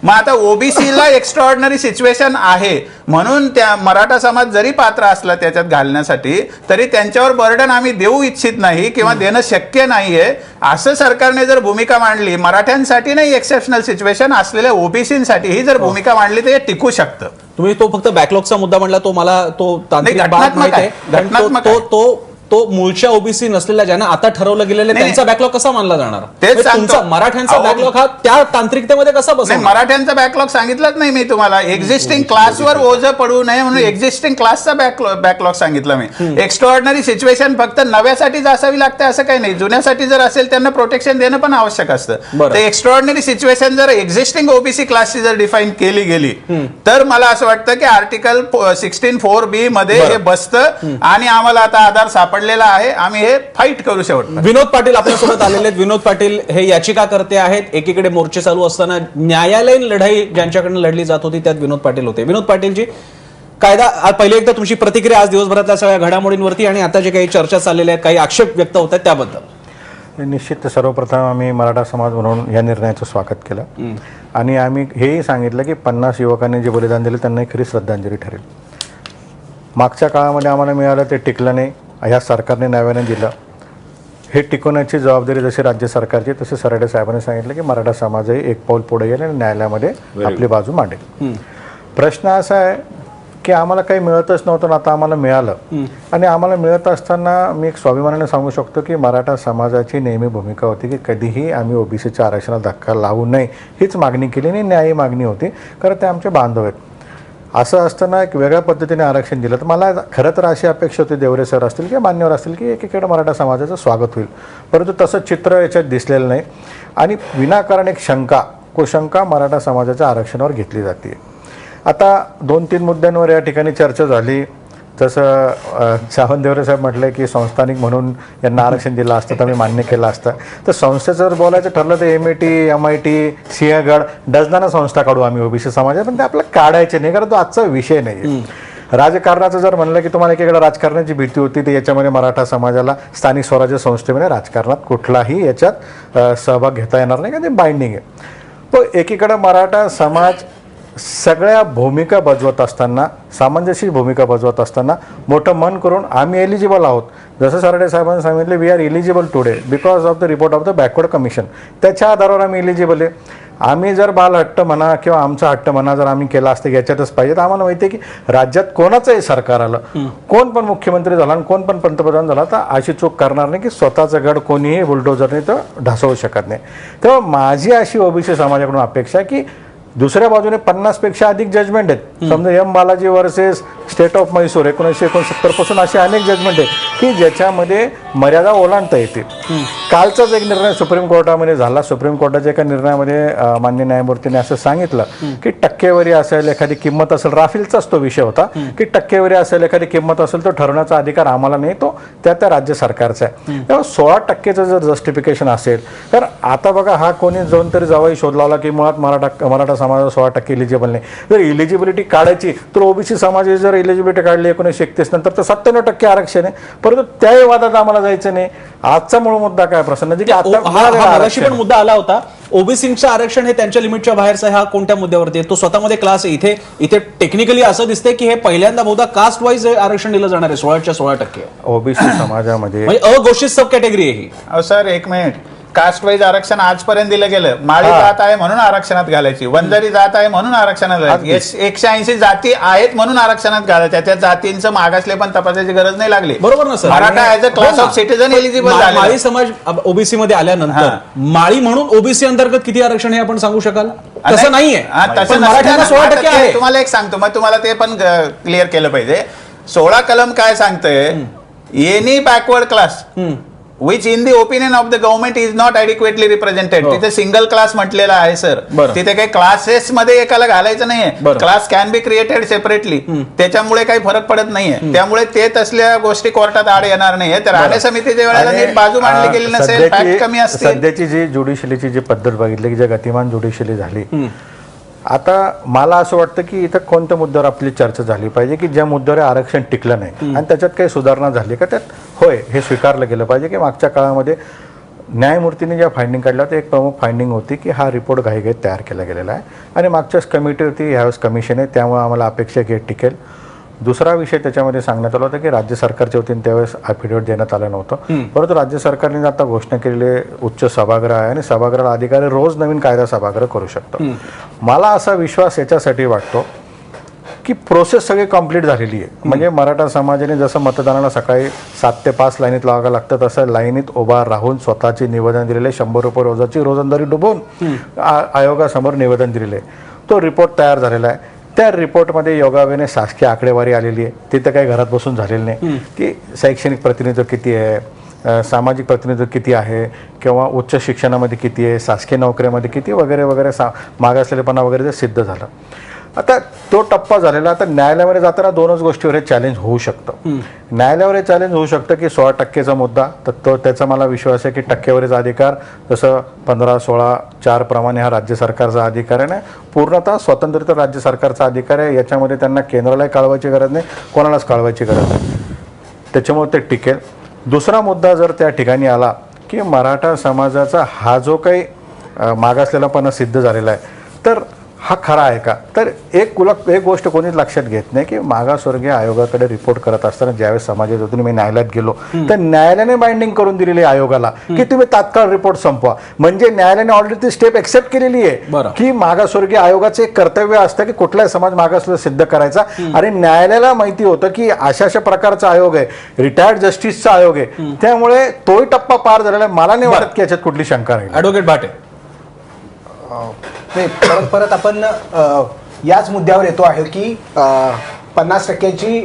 F: मग आता ओबीसीला एक्स्ट्राऑर्डिनरी सिच्युएशन आहे म्हणून त्या मराठा समाज जरी पात्र असला त्याच्यात घालण्यासाठी तरी त्यांच्यावर बर्डन आम्ही देऊ इच्छित नाही किंवा देणं शक्य नाहीये असं सरकारने जर भूमिका मांडली. मराठ्यांसाठी नाही एक्सेप्शनल सिच्युएशन असलेल्या ओबीसीसाठी ही जर भूमिका मांडली तर हे टिकू शकतं.
A: तुम्ही तो फक्त बॅकलॉगचा मुद्दा म्हणला, तो मला तो तांत्रिक बाब माहिती आहे.
F: घटनात्मक
A: तो मूळच्या ओबीसी नसलेल्या ज्यांना आता ठरवलं गेलेलं त्यांचा बॅकलॉग कसा मानला जाणार?
F: तेच
A: तुमचा
F: सांगतो.
A: मराठ्यांचा बॅकलॉग हा त्या तांत्रिकतेमध्ये कसा बसणार?
F: मराठ्यांचा बॅकलॉग सांगितलंच नाही मी तुम्हाला. एक्झिस्टिंग क्लासवर ओझं पडू नये म्हणून एक्झिस्टिंग क्लासचा बॅकलॉग सांगितलं मी. एक्स्ट्राऑर्डिनरी सिच्युएशन फक्त नव्यासाठीच असावी लागते असं काही नाही. जुन्यासाठी जर असेल त्यांना प्रोटेक्शन देणं पण आवश्यक असतं. तर एक्स्ट्राऑर्डिनरी सिच्युएशन जर एक्झिस्टिंग ओबीसी क्लासची जर डिफाईन केली गेली तर मला असं वाटतं की आर्टिकल 16(4)B मध्ये हे बसतं आणि आम्हाला आता आधार सापडलेला आहे. आम्ही हे फाईट करू शकतो.
A: विनोद पाटील आपल्यासोबत आलेले आहेत. विनोद पाटील हे याचिकाकर्ते आहेत. एकीकडे मोर्चे चालू असताना न्यायालयीन लढाई ज्यांच्याकडून लढली जात होती त्यात विनोद पाटील होते. विनोद पाटीलजी, कायदा पहिले एकदा तुमची प्रतिक्रिया आज दिवसभरातल्या सगळ्या घडामोडींवरती आणि आता जे काही चर्चा चाललेल्या आहेत, काही आक्षेप व्यक्त होत आहेत त्याबद्दल.
J: निश्चित सर्वप्रथम आम्ही मराठा समाज म्हणून या निर्णयाचं स्वागत केलं आणि आम्ही हेही सांगितलं की 50 युवकांनी जे बलिदान दिलं त्यांना खरी श्रद्धांजली ठरेल. मागच्या काळामध्ये आम्हाला मिळालं ते टिकलं नाही, ह्या सरकारने नव्याने दिलं. हे टिकवण्याची जबाबदारी जशी राज्य सरकारची तसे सराडे साहेबांनी सांगितलं की मराठा समाजही एक पाऊल पुढे गेले आणि न्यायालयामध्ये आपली बाजू मांडेल. प्रश्न असा आहे की आम्हाला काही मिळतच नव्हतं ना आता आम्हाला मिळालं आणि आम्हाला मिळत असताना मी एक स्वाभिमानाने सांगू शकतो की मराठा समाजाची नेहमी भूमिका होती की कधीही आम्ही ओबीसीच्या आरक्षणाला धक्का लावू नये हीच मागणी केली आणि न्यायी मागणी होती, कारण ते आमचे बांधव आहेत. असं असताना एक वेगळ्या पद्धतीने आरक्षण दिलं तर मला खरं तर अशी अपेक्षा होती देवरे सर असतील किंवा मान्यवर असतील की एकीकडे मराठा समाजाचं स्वागत होईल, परंतु तसं चित्र याच्यात दिसलेलं नाही आणि विनाकारण एक कुशंका मराठा समाजाच्या आरक्षणावर घेतली जाते. आता 2-3 मुद्द्यांवर या ठिकाणी चर्चा झाली. जसं सावंत देवरे साहेब म्हटले की संस्थानिक म्हणून यांना आरक्षण दिलं असतं तर मी मान्य केलं असतं. तर संस्थेचं जर बोलायचं ठरलं तर MIT, MIT, सिंहगड डझनानं संस्था काढू आम्ही ओबीसी समाजात, पण ते आपल्याला काढायचे नाही कारण तो आजचा विषय नाही. राजकारणाचं जर म्हणलं की तुम्हाला एकीकडे राजकारणाची भीती होती तर याच्यामध्ये मराठा समाजाला स्थानिक स्वराज्य संस्थेमध्ये राजकारणात कुठलाही याच्यात सहभाग घेता येणार नाही कारण ते बाइंडिंग आहे. तो एकीकडे मराठा समाज सगळ्या भूमिका बजावत असताना सामंजस्य भूमिका बजावत असताना मोठं मन करून आम्ही एलिजिबल आहोत. जसं सराडे साहेबांनी सांगितले we are eligible today because of the report of the backward commission. त्याच्या आधारावर आम्ही एलिजिबल आहे. आम्ही जर बालहट्ट म्हणा किंवा आमचा हट्ट म्हणा जर आम्ही केला असतं याच्यातच पाहिजे तर आम्हाला माहिती आहे की राज्यात कोणाचंही सरकार आलं, कोण पण मुख्यमंत्री झाला आणि कोण पण पंतप्रधान झाला तर अशी चूक करणार नाही की स्वतःचा गड कोणीही बुलडोजरने तर ढासवू शकत नाही. तेव्हा माझी अशी ओबीसी समाजाकडून अपेक्षा आहे की दुसऱ्या बाजूने 50 पेक्षा अधिक जजमेंट आहेत. समजा M Balaji versus state of Mysore 1969 पासून असे अनेक जजमेंट आहेत की ज्याच्यामध्ये मर्यादा ओलांडता येते. कालचाच एक निर्णय सुप्रीम कोर्टामध्ये झाला. सुप्रीम कोर्टाच्या एका निर्णयामध्ये मान्य न्यायमूर्तीने असं सांगितलं की टक्केवारी असेल, एखादी किंमत असेल, राफेलचाच तो विषय होता की टक्केवारी असेल, एखादी किंमत असेल, तो ठरवण्याचा अधिकार आम्हाला नाही, तो त्या राज्य सरकारचा आहे. तेव्हा 16% जर जस्टिफिकेशन असेल तर आता बघा हा कोणी जाऊन तरी जावाही शोध लावला की मुळात मराठा समाज 16% इलिजिबल नाही. जर इलिजिबिलिटी काढायची तर ओबीसी समाजाची जर इलिजिबिलिटी काढली 1931 नंतर तर 97% आरक्षण आहे. परंतु त्याही वादात आम्हाला जायचं नाही. आजचा मूळ मुद्दा काय प्रसन्न की आता
A: पण मुद्दा आला होता
B: ओबीसीचं आरक्षण हे त्यांच्या लिमिटच्या बाहेरचं आहे, हा कोणत्या मुद्द्यावरती आहे? तो स्वतःमध्ये क्लास आहे. इथे टेक्निकली असं दिसतंय की हे पहिल्यांदा बहुधा कास्ट वाईज आरक्षण दिलं जाणार आहे 16%
J: ओबीसी समाजामध्ये
B: म्हणजे अघोषित सब कॅटेगरी आहे ही.
F: अहो सर एक मिनिट, कास्ट वाईज आरक्षण आजपर्यंत दिलं गेलं. माळी जात आहे म्हणून आरक्षणात घालायची, वंजारी जात आहे म्हणून आरक्षणात घालायची, 180 जाती आहेत म्हणून आरक्षणात घालायच्या. त्या जातींचं मागासले पण तपासायची गरज नाही लागली.
B: बरोबर ना sir?
F: Maratha as a class of citizen eligible झाले.
B: माळी समाज ओबीसी मध्ये आल्यानंतर माळी म्हणून ओबीसी अंतर्गत किती आरक्षण हे आपण सांगू शकाल? तसं नाहीये.
F: तसं
B: मराठ्यांना 16% आहे.
F: तुम्हाला एक सांगतो, मग तुम्हाला ते पण क्लिअर केलं पाहिजे. 16 कलम काय सांगतंय? Any backward class which in the opinion of the government is not adequately represented. तिथे सिंगल क्लास म्हटलेला आहे सर. तिथे काही क्लासेस मध्ये एकाला घालायचं नाहीये. Class can be created separately. त्याच्यामुळे काही फरक पडत नाहीये. त्यामुळे ते तसल्या गोष्टी कोर्टात आड येणार नाहीये. तर राणे समितीच्या वेळेला नीट बाजू मांडली गेली नसेल, फॅक्ट कमी असतील.
J: सध्याची जी ज्युडिशियलीची जी पद्धत बघितली की ज्या गतिमान ज्युडिशियली झाली, आता मला असं वाटतं की इथं कोणत्या मुद्द्यावर आपली चर्चा झाली पाहिजे की ज्या मुद्द्यावर आरक्षण टिकलं नाही आणि त्याच्यात काही सुधारणा झाली का, त्यात होय हे स्वीकारलं गेलं पाहिजे की मागच्या काळामध्ये न्यायमूर्तीने ज्या फाइंडिंग काढल्या होत्या, एक प्रमुख फाइंडिंग होती की हा रिपोर्ट घाईघाईत तयार केला गेलेला आहे आणि मागच्याच कमिटी होती, ह्यावेळेस कमिशन आहे, त्यामुळे आम्हाला अपेक्षा की हे टिकेल. दुसरा विषय त्याच्यामध्ये सांगण्यात आला होता की राज्य सरकारच्या वतीने त्यावेळेस अफिडेव्हिट देण्यात आलं नव्हतं, परंतु राज्य सरकारने आता घोषणा केलेली उच्च सभागृह आहे आणि सभागृहाला अधिकारी रोज नवीन कायदा सभागृह करू शकतो. मला असा विश्वास याच्यासाठी वाटतो की प्रोसेस सगळी कंप्लीट झालेली आहे. म्हणजे मराठा समाजाने जसं मतदानाला सकाळी 7 ते 5 लाईनीत लागावं लागतं, तसं लाईनीत उभा राहून स्वतःची निवेदन दिलेले 100 रुपये रोजाची रोजंदारी डुबवून आयोगासमोर निवेदन दिलेले, तो रिपोर्ट तयार झालेला आहे. त्या रिपोर्टमध्ये योगायोगाने शासकीय आकडेवारी आलेली आहे. तिथं काही घरात बसून झालेलं नाही की शैक्षणिक प्रतिनिधित्व किती आहे, सामाजिक प्रतिनिधित्व किती आहे, किंवा उच्च शिक्षणामध्ये किती आहे, शासकीय नोकऱ्यामध्ये किती वगैरे वगैरे मागासलेपणा वगैरे ते सिद्ध झालं. आता तो टप्पा झालेला. आता न्यायालयामध्ये जाताना दोनच गोष्टीवर हे चॅलेंज होऊ शकतं. न्यायालयावर हे चॅलेंज होऊ शकतं की 16%चा मुद्दा, तर तो त्याचा मला विश्वास आहे की टक्केवारीचा अधिकार जसं 15, 16, 4 प्रमाणे हा राज्य सरकारचा अधिकार आहे ना, पूर्णतः स्वतंत्र राज्य सरकारचा अधिकार आहे. याच्यामध्ये त्यांना केंद्रालाही कळवायची गरज नाही, कोणालाच कळवायची गरज नाही. त्याच्यामुळे ते टिकेल. दुसरा मुद्दा जर त्या ठिकाणी आला की मराठा समाजाचा हा जो काही मागासलेलापणा सिद्ध झालेला आहे, तर हा खरा आहे का? तर एक गोष्ट कोणीच लक्षात घेत नाही की मागासवर्गीय आयोगाकडे रिपोर्ट करत असताना ज्यावेळेस समाजाच्या वतीने मी न्यायालयात गेलो तर न्यायालयाने बाइंडिंग करून दिलेली आयोगाला की तुम्ही तात्काळ रिपोर्ट संपवा. म्हणजे न्यायालयाने ऑलरेडी ती स्टेप एक्सेप्ट केलेली आहे की मागासवर्गीय आयोगाचे एक कर्तव्य असतं की कुठलाही समाज मागासवर्ग सिद्ध करायचा. आणि न्यायालयाला माहिती होतं की अशा प्रकारचा आयोग आहे, रिटायर्ड जस्टिसचा आयोग आहे, त्यामुळे तोही टप्पा पार झालेला आहे. मला नाही वाटत की याच्यात कुठली शंका राहील.
B: ॲडव्होकेट भाटे,
K: परत आपण याच मुद्द्यावर येतो आहे की 50%ची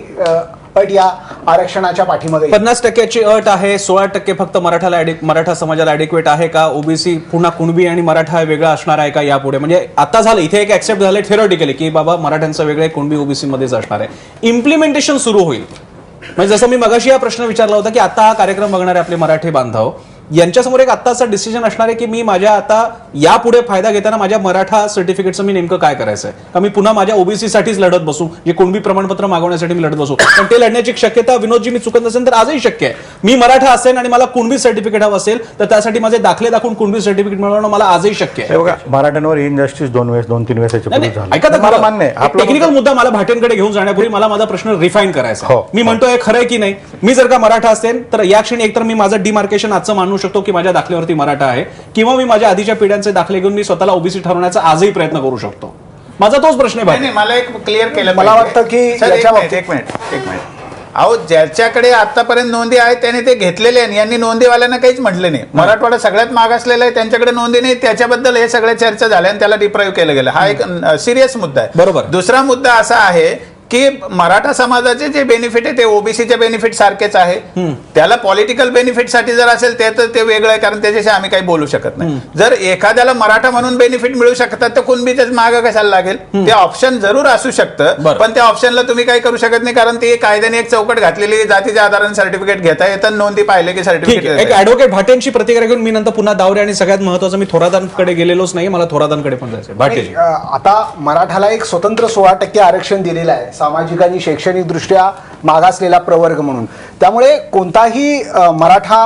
K: अट या आरक्षणाच्या पाठीमागे
B: 50%ची अट आहे. 16% फक्त मराठा समाजाला ॲडिक्वेट आहे का? ओबीसी पुन्हा कुणबी आणि मराठा वेगळा असणार आहे का यापुढे? म्हणजे आता झालं, इथे एक ऍक्सेप्ट झालं थेरॉटिकली की बाबा मराठ्यांचं वेगळे, कुणबी ओबीसी मध्येच असणार आहे. इम्प्लिमेंटेशन सुरू होईल. म्हणजे जसं मी मगाशी हा प्रश्न विचारला होता की आता हा कार्यक्रम बघणारे आपले मराठी बांधव यांच्यासमोर एक आत्ताचा डिसिजन असणार आहे की मी माझ्या आता यापुढे फायदा घेताना माझ्या मराठा सर्टिफिकेटचं मी नेमकं काय करायचं आहे का? मी पुन्हा माझ्या ओबीसी साठीच लढत बसू, जे कुणबी प्रमाणपत्र मागवण्यासाठी मी लढत बसू? पण ते लढण्याची शक्यता, विनोदजी मी चुकत नसेल तर आजही शक्य आहे. मी मराठा असेल आणि मला कुणबी सर्टिफिकेट हवं असेल तर त्यासाठी माझे दाखले दाखवून कुणबी सर्टिफिकेट मिळवणं मला आजही शक्य आहे.
J: बघा, मराठ्यांवर इनजस्टिस 2-3 वेळेस
B: ऐका,
J: मला मान्य आहे.
B: टेक्निकल मुद्दा मला भाटेंकडे घेऊन जाण्यापूर्वी मला माझा प्रश्न रिफाईन करायचा. मी म्हणतोय खरंय की नाही? मी जर का मराठा असेल तर या क्षणी एकतर मी माझं डिमार्केशन आजचं मानू शकतो की माझ्या दाखल्यावरती मराठा आहे, किंवा मी माझ्या आधीच्या पिढ्यांचे दाखले घेऊन मी स्वतःला ओबीसी ठरवण्याचा आजही प्रयत्न करू शकतो. माझा तोच प्रश्न आहे.
F: मला एक क्लिअर केलं.
K: मला वाटतं की
F: एक मिनिट अहो, ज्याच्याकडे आतापर्यंत नोंदी आहेत त्याने ते घेतलेले आहे. यांनी नोंदीवाल्यांना काहीच म्हटलं नाही. मराठवाडा सगळ्यात मागासलेला आहे, त्यांच्याकडे नोंदी नाही, त्याच्याबद्दल हे सगळ्या चर्चा झाल्या आणि त्याला डिप्राईव्ह केलं गेलं. हा एक सिरियस मुद्दा आहे.
B: बरोबर.
F: दुसरा मुद्दा असा आहे की मराठा समाजाचे जे बेनिफिट आहे ते ओबीसीच्या बेनिफिट सारखेच आहे. त्याला पॉलिटिकल बेनिफिट साठी जर असेल तर ते वेगळं आहे, कारण त्याच्याशी आम्ही काही बोलू शकत नाही. जर एखाद्याला मराठा म्हणून बेनिफिट मिळू शकतात तर कुणबीच्याच मागं कशाला लागेल? ते ऑप्शन जरूर असू शकतं, पण त्या ऑप्शनला तुम्ही काही करू शकत नाही, कारण ती कायद्याने एक चौकट घातलेली. जातीच्या आधाराने सर्टिफिकेट घेता येतं, नोंदी पाहिले की सर्टिफिकेट.
B: एक ॲडव्होकेट भाटेंची प्रतिक्रिया घेऊन मी नंतर पुन्हा दावरे आणि सगळ्यात महत्वाचं मी थोरादांकडे गेलेलोच नाही, मला थोरादांकडे पण जायचं. भाटेजी,
K: आता मराठाला एक स्वतंत्र 16% आरक्षण दिलेलं आहे, सामाजिक आणि शैक्षणिक दृष्ट्या मागासलेला प्रवर्ग म्हणून. त्यामुळे कोणताही मराठा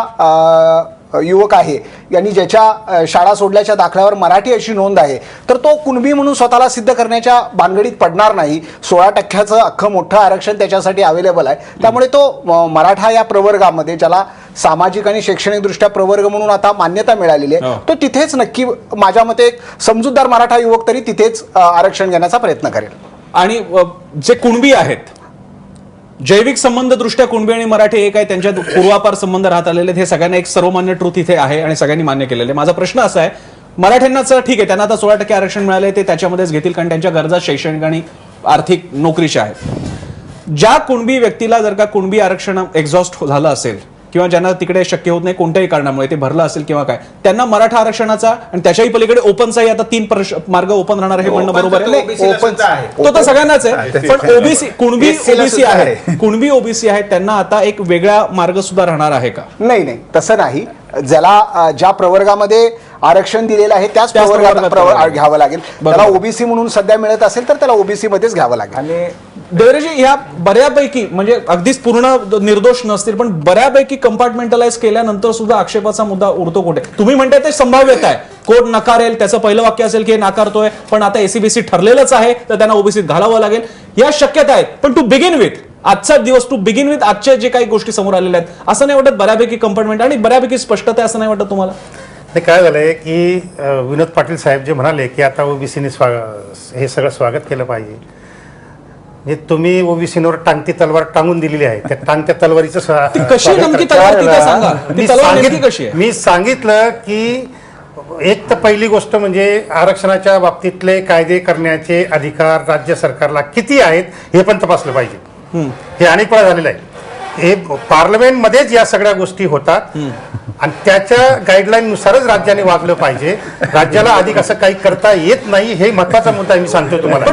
K: युवक आहे यांनी ज्याच्या शाळा सोडल्याच्या दाखल्यावर मराठी अशी नोंद आहे, तर तो कुणबी म्हणून स्वतःला सिद्ध करण्याच्या भानगडीत पडणार नाही. 16% अख्खं मोठं आरक्षण त्याच्यासाठी अवेलेबल आहे. त्यामुळे तो मराठा या प्रवर्गामध्ये, ज्याला सामाजिक आणि शैक्षणिकदृष्ट्या प्रवर्ग म्हणून आता मान्यता मिळालेली आहे, तो तिथेच नक्की माझ्या मते एक समजूतदार मराठा युवक तरी तिथेच आरक्षण घेण्याचा प्रयत्न करेल.
B: आणि जे कुणबी आहेत, जैविक संबंध दृष्ट्या कुणबी आणि मराठी एक आहे, त्यांच्यात पूर्वापार संबंध राहत आलेले, हे सगळ्यांना एक सर्वमान्य ट्रूथ इथे आहे आणि सगळ्यांनी मान्य केलेले. माझा प्रश्न असा आहे, मराठ्यांनाच ठीक आहे, त्यांना आता 16% आरक्षण मिळाले, ते त्याच्यामध्येच घेतील कारण त्यांच्या गरजा शैक्षणिक आणि आर्थिक नोकरीच्या आहेत. ज्या कुणबी व्यक्तीला जर का कुणबी आरक्षण एक्झॉस्ट झालं असेल किंवा ज्यांना तिकडे शक्य होत नाही कोणत्याही कारणामुळे, ते भरलं असेल किंवा काय, त्यांना मराठा आरक्षणाचा आणि त्याच्याही पलीकडे ओपनचाही आता 3 मार्ग ओपन राहणार हे म्हणणं बरोबर आहे. तो तर सगळ्यांनाच आहे, पण ओबीसी कुणबी ओबीसी आहे, कुणबी ओबीसी आहेत, त्यांना आता एक वेगळा मार्ग सुद्धा राहणार आहे का?
K: नाही, तसं नाही. ज्याला ज्या प्रवर्गामध्ये आरक्षण दिलेलं आहे त्याच प्रवर्गात घ्यावं लागेल. त्याला ओबीसी म्हणून सध्या मिळत असेल तर त्याला ओबीसी मध्येच घ्यावं लागेल.
B: आणि देवरेजी, ह्या बऱ्यापैकी म्हणजे अगदीच पूर्ण निर्दोष नसतील, पण बऱ्यापैकी कंपार्टमेंटलाइज केल्यानंतर सुद्धा आक्षेपाचा मुद्दा उरतो कुठे? तुम्ही म्हणताय ते संभाव्यता आहे, कोर्ट नकारेल, त्याचं पहिलं वाक्य असेल की हे नाकारतोय, पण आता एसीबीसी ठरलेलंच आहे तर त्यांना ओबीसीत घालावं लागेल, या शक्यता आहेत. पण टू बिगिन विथ आजचा दिवस, टू बिगिन विथ आजच्या जे काही गोष्टी समोर आलेल्या आहेत, असं नाही वाटत बऱ्यापैकी कंपार्टमेंट आणि बऱ्यापैकी स्पष्टता आहे, असं नाही वाटत तुम्हाला?
H: नाही, काय झालंय की विनोद पाटील साहेब जे म्हणाले की आता ओबीसीने हे सगळं स्वागत केलं पाहिजे, म्हणजे तुम्ही ओबीसीवर टांगती तलवार टांगून दिलेली आहे, त्या टांगत्या तलवारीचं मी सांगितलं की एक तर पहिली गोष्ट म्हणजे आरक्षणाच्या बाबतीतले कायदे करण्याचे अधिकार राज्य सरकारला किती आहेत हे पण तपासलं पाहिजे. हे अनेक वेळा झालेलं आहे. हे पार्लमेंटमध्येच या सगळ्या गोष्टी होतात आणि त्याच्या गाईडलाईन नुसारच राज्याने वागलं पाहिजे. राज्याला अधिक असं काही करता येत नाही, हे महत्वाचा मुद्दा मी सांगतो तुम्हाला.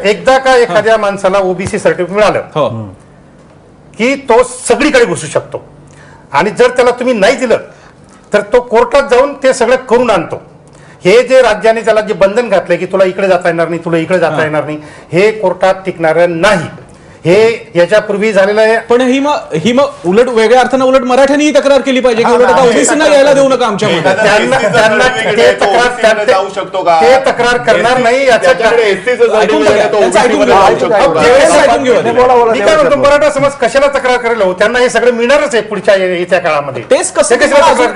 H: एकदा का एखाद्या माणसाला ओबीसी सर्टिफिकेट मिळालं की तो सगळीकडे घुसू शकतो आणि जर त्याला तुम्ही नाही दिलं तर तो कोर्टात जाऊन ते सगळं करून आणतो. हे जे राज्याने त्याला जे बंधन घातलंय की तुला इकडे जाता येणार नाही, तुला इकडे जाता येणार नाही, हे कोर्टात टिकणारं नाही. हे याच्यापूर्वी झालेलं आहे.
B: पण ही मग उलट वेगळ्या अर्थानं उलट मराठ्यांनी तक्रार केली पाहिजे की उलट आता ओबीसीना यायला देऊ नका आमच्यामध्ये.
H: ते तक्रार करणार नाही. मराठा समाज कशाला तक्रार करेल? त्यांना हे सगळं मिळणारच आहे पुढच्या येत्या काळामध्ये.
B: तेच कसं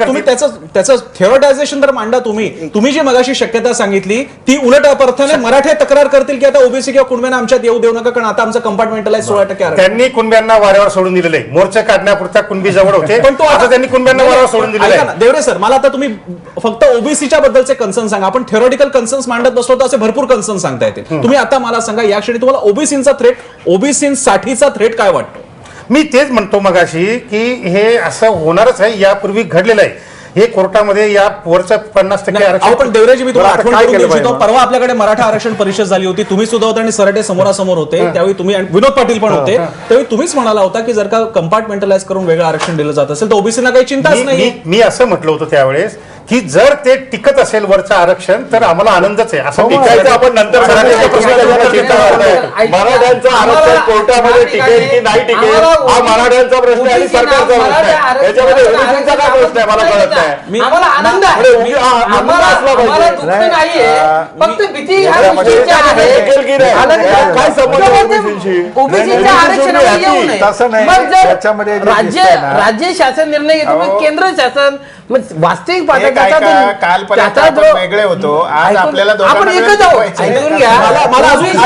B: तुम्ही त्याचं थिओरिटायझेशन तर मांडा. तुम्ही जी मगाशी शक्यता सांगितली ती उलट अर्थाने मराठे तक्रार करतील की आता ओबीसी किंवा कुणब्यांना आमच्यात येऊ देऊ नका कारण आता आमचं कंपार्टमेंटला 16% त्यांनी
H: कुणब्यांना वाऱ्यावर सोडून दिलेले, मोर्चा काढण्यापुरता कुणबी जवळ होते, पण तो आता त्यांनी कुणब्यांना वाऱ्यावर सोडून दिलेले.
B: देवरे सर, मला आता तुम्ही फक्त ओबीसीच्या बद्दलचे कन्सर्न सांगा. आपण थिओरिटिकल कन्सर्न्स मांडत बसलो तर असे भरपूर कन्सर्न सांगता येतील. तुम्ही आता मला सांगा या क्षणी तुम्हाला ओबीसीचा थ्रेट, ओबीसीसाठीचा थ्रेट काय वाटतो?
H: मी तेच म्हणतो मगाशी की हे असं होणारच आहे, यापूर्वी घडलेलं आहे. हे कोर्टामध्ये या वरचं 50% आरक्षण.
B: पण देवराजी, मी तुम्हाला आठवण करून देऊ इच्छितो, परवा आपल्याकडे मराठा आरक्षण परिषद झाली होती, तुम्ही सुद्धा होता आणि सरटे समोरासमोर होते, त्यावेळी तुम्ही विनोद पाटील पण होते, त्यावेळी तुम्हीच म्हणाला होता की जर का कंपार्टमेंटलाइज करून वेगळं आरक्षण दिलं जात असेल तर ओबीसीना काही चिंताच नाही.
H: मी असं म्हटलं होतं त्यावेळेस की जर ते टिकत असेल वरचं आरक्षण तर आम्हाला आनंदच आहे. असं टिकायचं आपण नंतर
I: मराठ्यांचं आरक्षण कोर्टामध्ये टिकेल की नाही टिकेल हा मराठ्यांचा प्रश्न आणि सरकारचा प्रश्न आहे. याच्यामध्ये ओबीसीचा काय प्रश्न आहे मला कळत नाही.
G: आम्हाला आनंद आहे, फक्त भीती
I: काय संबंध ओबीसीशी?
G: राज्य शासन निर्णय घेतो, केंद्र शासन वास्तविक
F: वेगळे होतो. आज आपल्याला
G: आपण एकच आहोत. ऐकून घ्या,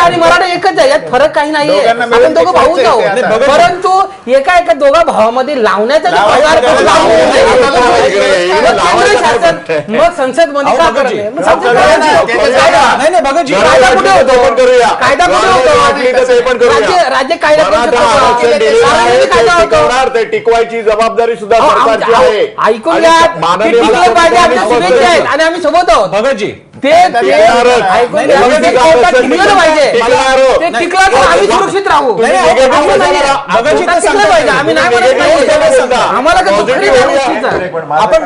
G: आणि मराठा एकच आहे, यात फरक काही नाहीये. आपण दोघं भाऊच आहोत, परंतु एका दोघा भावामध्ये लावण्याचा मग संसद मध्ये का करत नाही? कायदा कुठे होतो? कायदा कुठे होतो? राज्य कायदा
I: टिकवायची जबाबदारी सुद्धा सरकारची आहे.
G: ऐकून घ्या, टिकलं पाहिजे, आमच्या शुभेच्छा आहेत आणि आम्ही सोबत आहोत.
B: भगतजी,
G: ते टिकला तर आम्ही सुरक्षित राहू.
A: नाही, नाही,
G: असं
A: negative
G: नाहीये.
A: जरा बघायची
G: कोटा
A: ते
G: टिकलं
A: सांगतात.
G: पाहिजे. आम्ही नाही म्हणत
A: negative
G: नाहीये.
A: जरा सांगा.
G: आम्हाला काय दुसरी
A: Positive
G: गोष्ट आहे.
A: आपण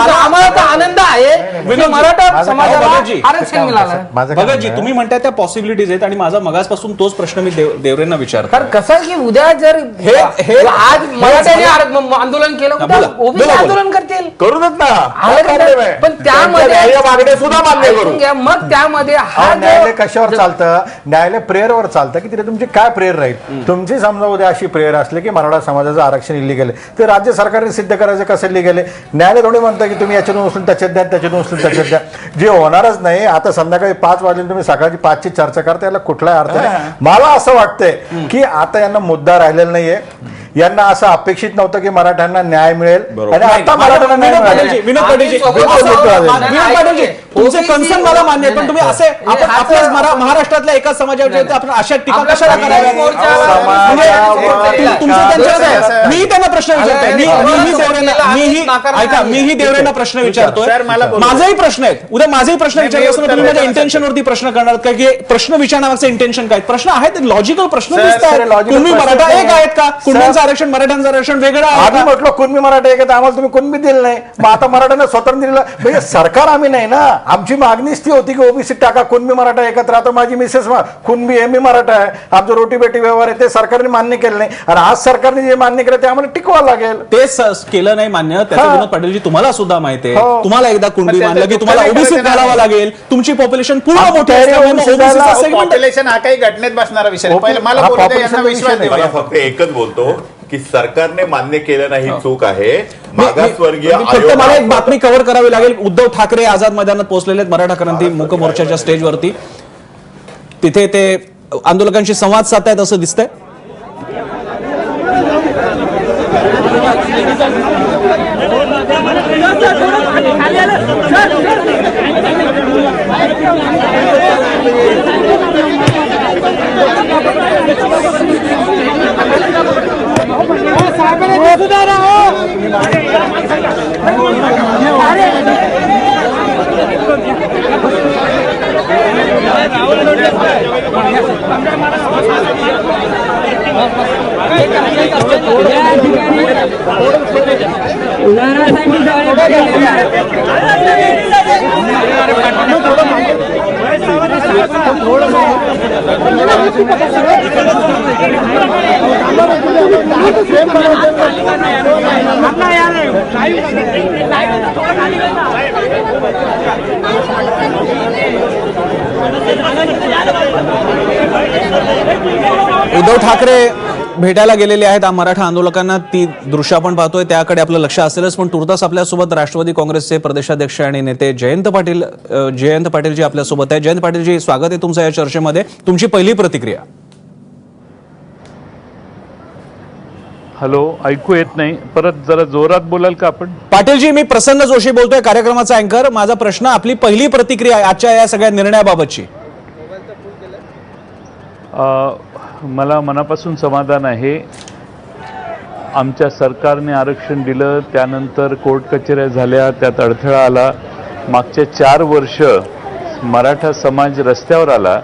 G: आम्हाला तर आनंद आहे की मराठा
J: माझं
G: समाजाला
A: भगतजी,
G: आरक्षण मिळालं.
J: माझं काय
A: भगतजी
J: म्हणणं
A: तुम्ही म्हणताय त्या पॉसिबिलिटीज आहेत आणि माझा मगासपासून तोच प्रश्न मी देवरेंना विचारतो.
G: कारण कसं आहे की उद्या जर आज मराठ्याने आंदोलन केलं उद्या
A: बोला,
G: ओबीसी
A: बोला.
G: आंदोलन करतील.
I: करू देत ना
G: आलं का? पण त्यामध्ये
I: मागण्या सुद्धा मान्य करू.
G: ऐकून घ्या, मग त्यामध्ये हा
J: अहो, न्यायालय
G: जो-
J: कशावर चालतं? न्यायालय प्रेयरवर चालतं की तिथे तुमची काय प्रेयर राहील. तुमची समजा उद्या अशी प्रेयर असली की मराठा समाजाचं आरक्षण इलिगल आहे, ते राज्य सरकारने सिद्ध करायचं कसं इलिगल आहे. न्यायालय थोडे म्हणतं की तुम्ही याच्यातून उचलून त्याच्यात द्या, त्याच्यातून उचलून त्याच्यात द्या. जे होणारच नाही. आता संध्याकाळी 5 वाजले तुम्ही सकाळची 5ची चर्चा करता, याला कुठलाही अर्थ नाही. मला असं वाटतंय की आता यांना मुद्दा राहिलेला नाहीये. यांना असं अपेक्षित नव्हतं की मराठ्यांना न्याय मिळेल आणि आता मराठ्यांना न्याय
A: विनोद
J: मिळाला.
A: पाटीलजी, विनोद पाटीलजी,
G: आम्ही
A: विनोद
G: सोबत आहोत.
A: पाटीलजी, तुमचे
G: OBC
A: कन्सर्न मला मान्य आहे, पण तुम्ही असे
G: नाही,
A: आपण
G: नाही,
A: आपल्याच
G: असं-
A: महाराष्ट्रातल्या एका समाजावर जे आपण अशा टीका
G: आपल्या
A: कशाला
G: प्रत्येक
A: कराव्या?
G: मोर्चाला-
A: म्हणजे
J: समाजावर
A: तुमचं त्यांच्यावर
F: टीका-
A: आहे. मी त्यांना प्रश्न विचारतोय.
G: अरे,
A: मीही देवरेंना-
G: आम्ही
A: मीही
G: नाकारणार
A: ऐका,
G: नाहीये.
A: मीही देवरेंना प्रश्न विचारतोय.
F: सर, मला बोलू द्या.
A: माझाही प्रश्न आहे. उद्या माझाही प्रश्न
F: नाही,
A: विचारला
F: मी
A: असताना
F: उत्तर
A: तुम्ही माझ्या
F: देण्यासाठी-
A: इंटेन्शनवरती प्रश्न करणार का की प्रश्न विचारण्यामागचं इंटेन्शन काय? प्रश्न आहेत लॉजिकल प्रश्न
F: सर,
A: दिसत आहेत.
J: logical
A: तुम्ही
J: प्रश्न
A: मराठा
J: नाही.
A: एक आहेत का? कुणब्यांचं आरक्षण मराठ्यांचं आरक्षण वेगळं आहे
J: आम्ही
A: का?
J: म्हटलं कुणबी मराठा आहे का, आम्हाला तुम्ही कुणबी दिलं नाही. मग आता मराठ्यांना स्वतंत्र दिलं म्हणजे सरकार आम्ही नाही ना. आमची मागणीच ती होती की ओबीसी टाका, कुणबी मराठा एकत्र. आता माझी मिसेस कुणबी आहे, मी मराठा आहे. आमचं रोटी बेटी व्यवहार आहे, ते सरकारने मान्य केलं नाही. आणि आज सरकारने जे मान्य केलं ते आम्हाला टिकवावं लागेल.
A: ते केलं नाही मान्य. त्याचं
J: हा.
A: विनोद पाटीलजी तुम्हाला सुद्धा माहिती आहे.
J: हो.
A: तुम्हाला एकदा कुणबी
F: पण
A: मानलं की
F: त्याचं
A: तुम्हाला
F: दुःख
A: ओबीसी
F: नाही
A: घालावं
F: करायचं
A: लागेल. तुमची पॉप्युलेशन पूर्ण
J: आमच्या
A: मोठी
J: area
A: असल्यामुळे
J: OBC
A: OBC चा
J: ला
A: segment-
F: पॉप्युलेशन हा काही घटनेत बसणारा विषय नाही. पहिले मला
J: हा
F: बोलू द्या,
J: population
F: यांना
J: चा
F: विश्वास
J: विषय
I: मला
F: देऊया.
I: फक्त एकच बोलतो की सरकारने मान्य केलं नाही ही चूक आहे. मागासवर्गीय
A: फक्त
I: आयोग-
A: मला एक बातमी कव्हर करावी लागेल. उद्धव ठाकरे आझाद मैदानात पोहोचलेले आहेत मराठा क्रांती मूक मोर्चाच्या स्टेजवरती. तिथे ते आंदोलकांशी संवाद साधतायत असं दिसतंय. उद्धव ठाकरे भेटायला गेलेले आहेत मराठा आंदोलकांना. ती दृश्य आपण पाहतोय त्याकडे आपलं लक्ष असेलच. पण तुर्तास आपल्यासोबत राष्ट्रवादी काँग्रेसचे प्रदेशाध्यक्ष आणि नेते जयंत पाटील जी आपल्यासोबत आहे. जयंत पाटीलजी, स्वागत आहे तुमचं या चर्चेमध्ये. तुमची पहिली प्रतिक्रिया.
E: हॅलो, ऐकू येत नाही, परत जरा जोरात बोलाल का आपण?
A: पाटीलजी, मी प्रसन्न जोशी बोलतोय, कार्यक्रमाचा अँकर. माझा प्रश्न, आपली पहिली प्रतिक्रिया आहे आजच्या या सगळ्या निर्णयाबाबतची.
E: मला मनापासून समाधान आहे. आमच्या सरकारने आरक्षण दिलं, त्यानंतर कोर्ट कचेऱ्या झाल्या, त्यात अडथळा आला. मागच्या 4 वर्ष मराठा समाज रस्त्यावर आला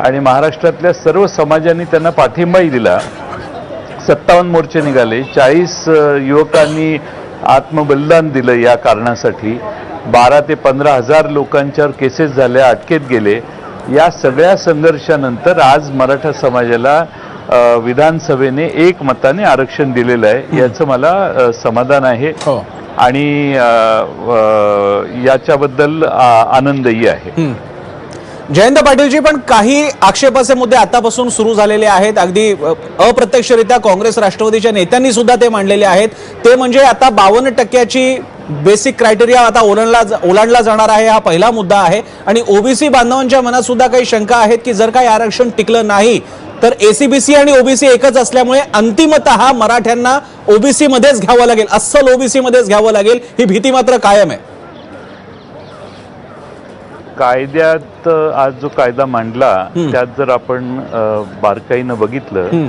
E: आणि महाराष्ट्रातल्या सर्व समाजांनी त्यांना पाठिंबाही दिला. 57 मोर्चे निघाले, 40 युवकांनी आत्मबलिदान दिलं या कारणासाठी. 12 ते 15 हजार लोकांच्यावर केसेस झाल्या, अटकेत गेले. या सगळ्या संघर्षानंतर आज मराठा समाजाला विधानसभेने एकमताने आरक्षण दिलेलं आहे. याचं मला समाधान आहे आणि याच्याबद्दल आनंदही आहे.
A: जयंत पाटीलजी, पण काही आक्षेपाचे मुद्दे आतापासून सुरू झालेले आहेत. अगदी अप्रत्यक्षरित्या काँग्रेस राष्ट्रवादीच्या नेत्यांनी सुद्धा ते मांडलेले आहेत. ते म्हणजे आता 52% बेसिक क्रायटेरिया आता ओलांडला जाणार आहे, हा पहिला मुद्दा आहे. आणि ओबीसी बांधवांच्या मनात सुद्धा काही शंका आहेत की जर काही आरक्षण टिकलं नाही तर एसीबीसी आणि ओबीसी एकच असल्यामुळे अंतिमतः मराठ्यांना ओबीसी मध्येच घ्यावं लागेल, अस्सल ओबीसी मध्येच घ्यावं लागेल, ही भीती मात्र कायम आहे.
E: कायद्यात आज जो कायदा मांडला त्यात जर आपण बारकाईनं बघितलं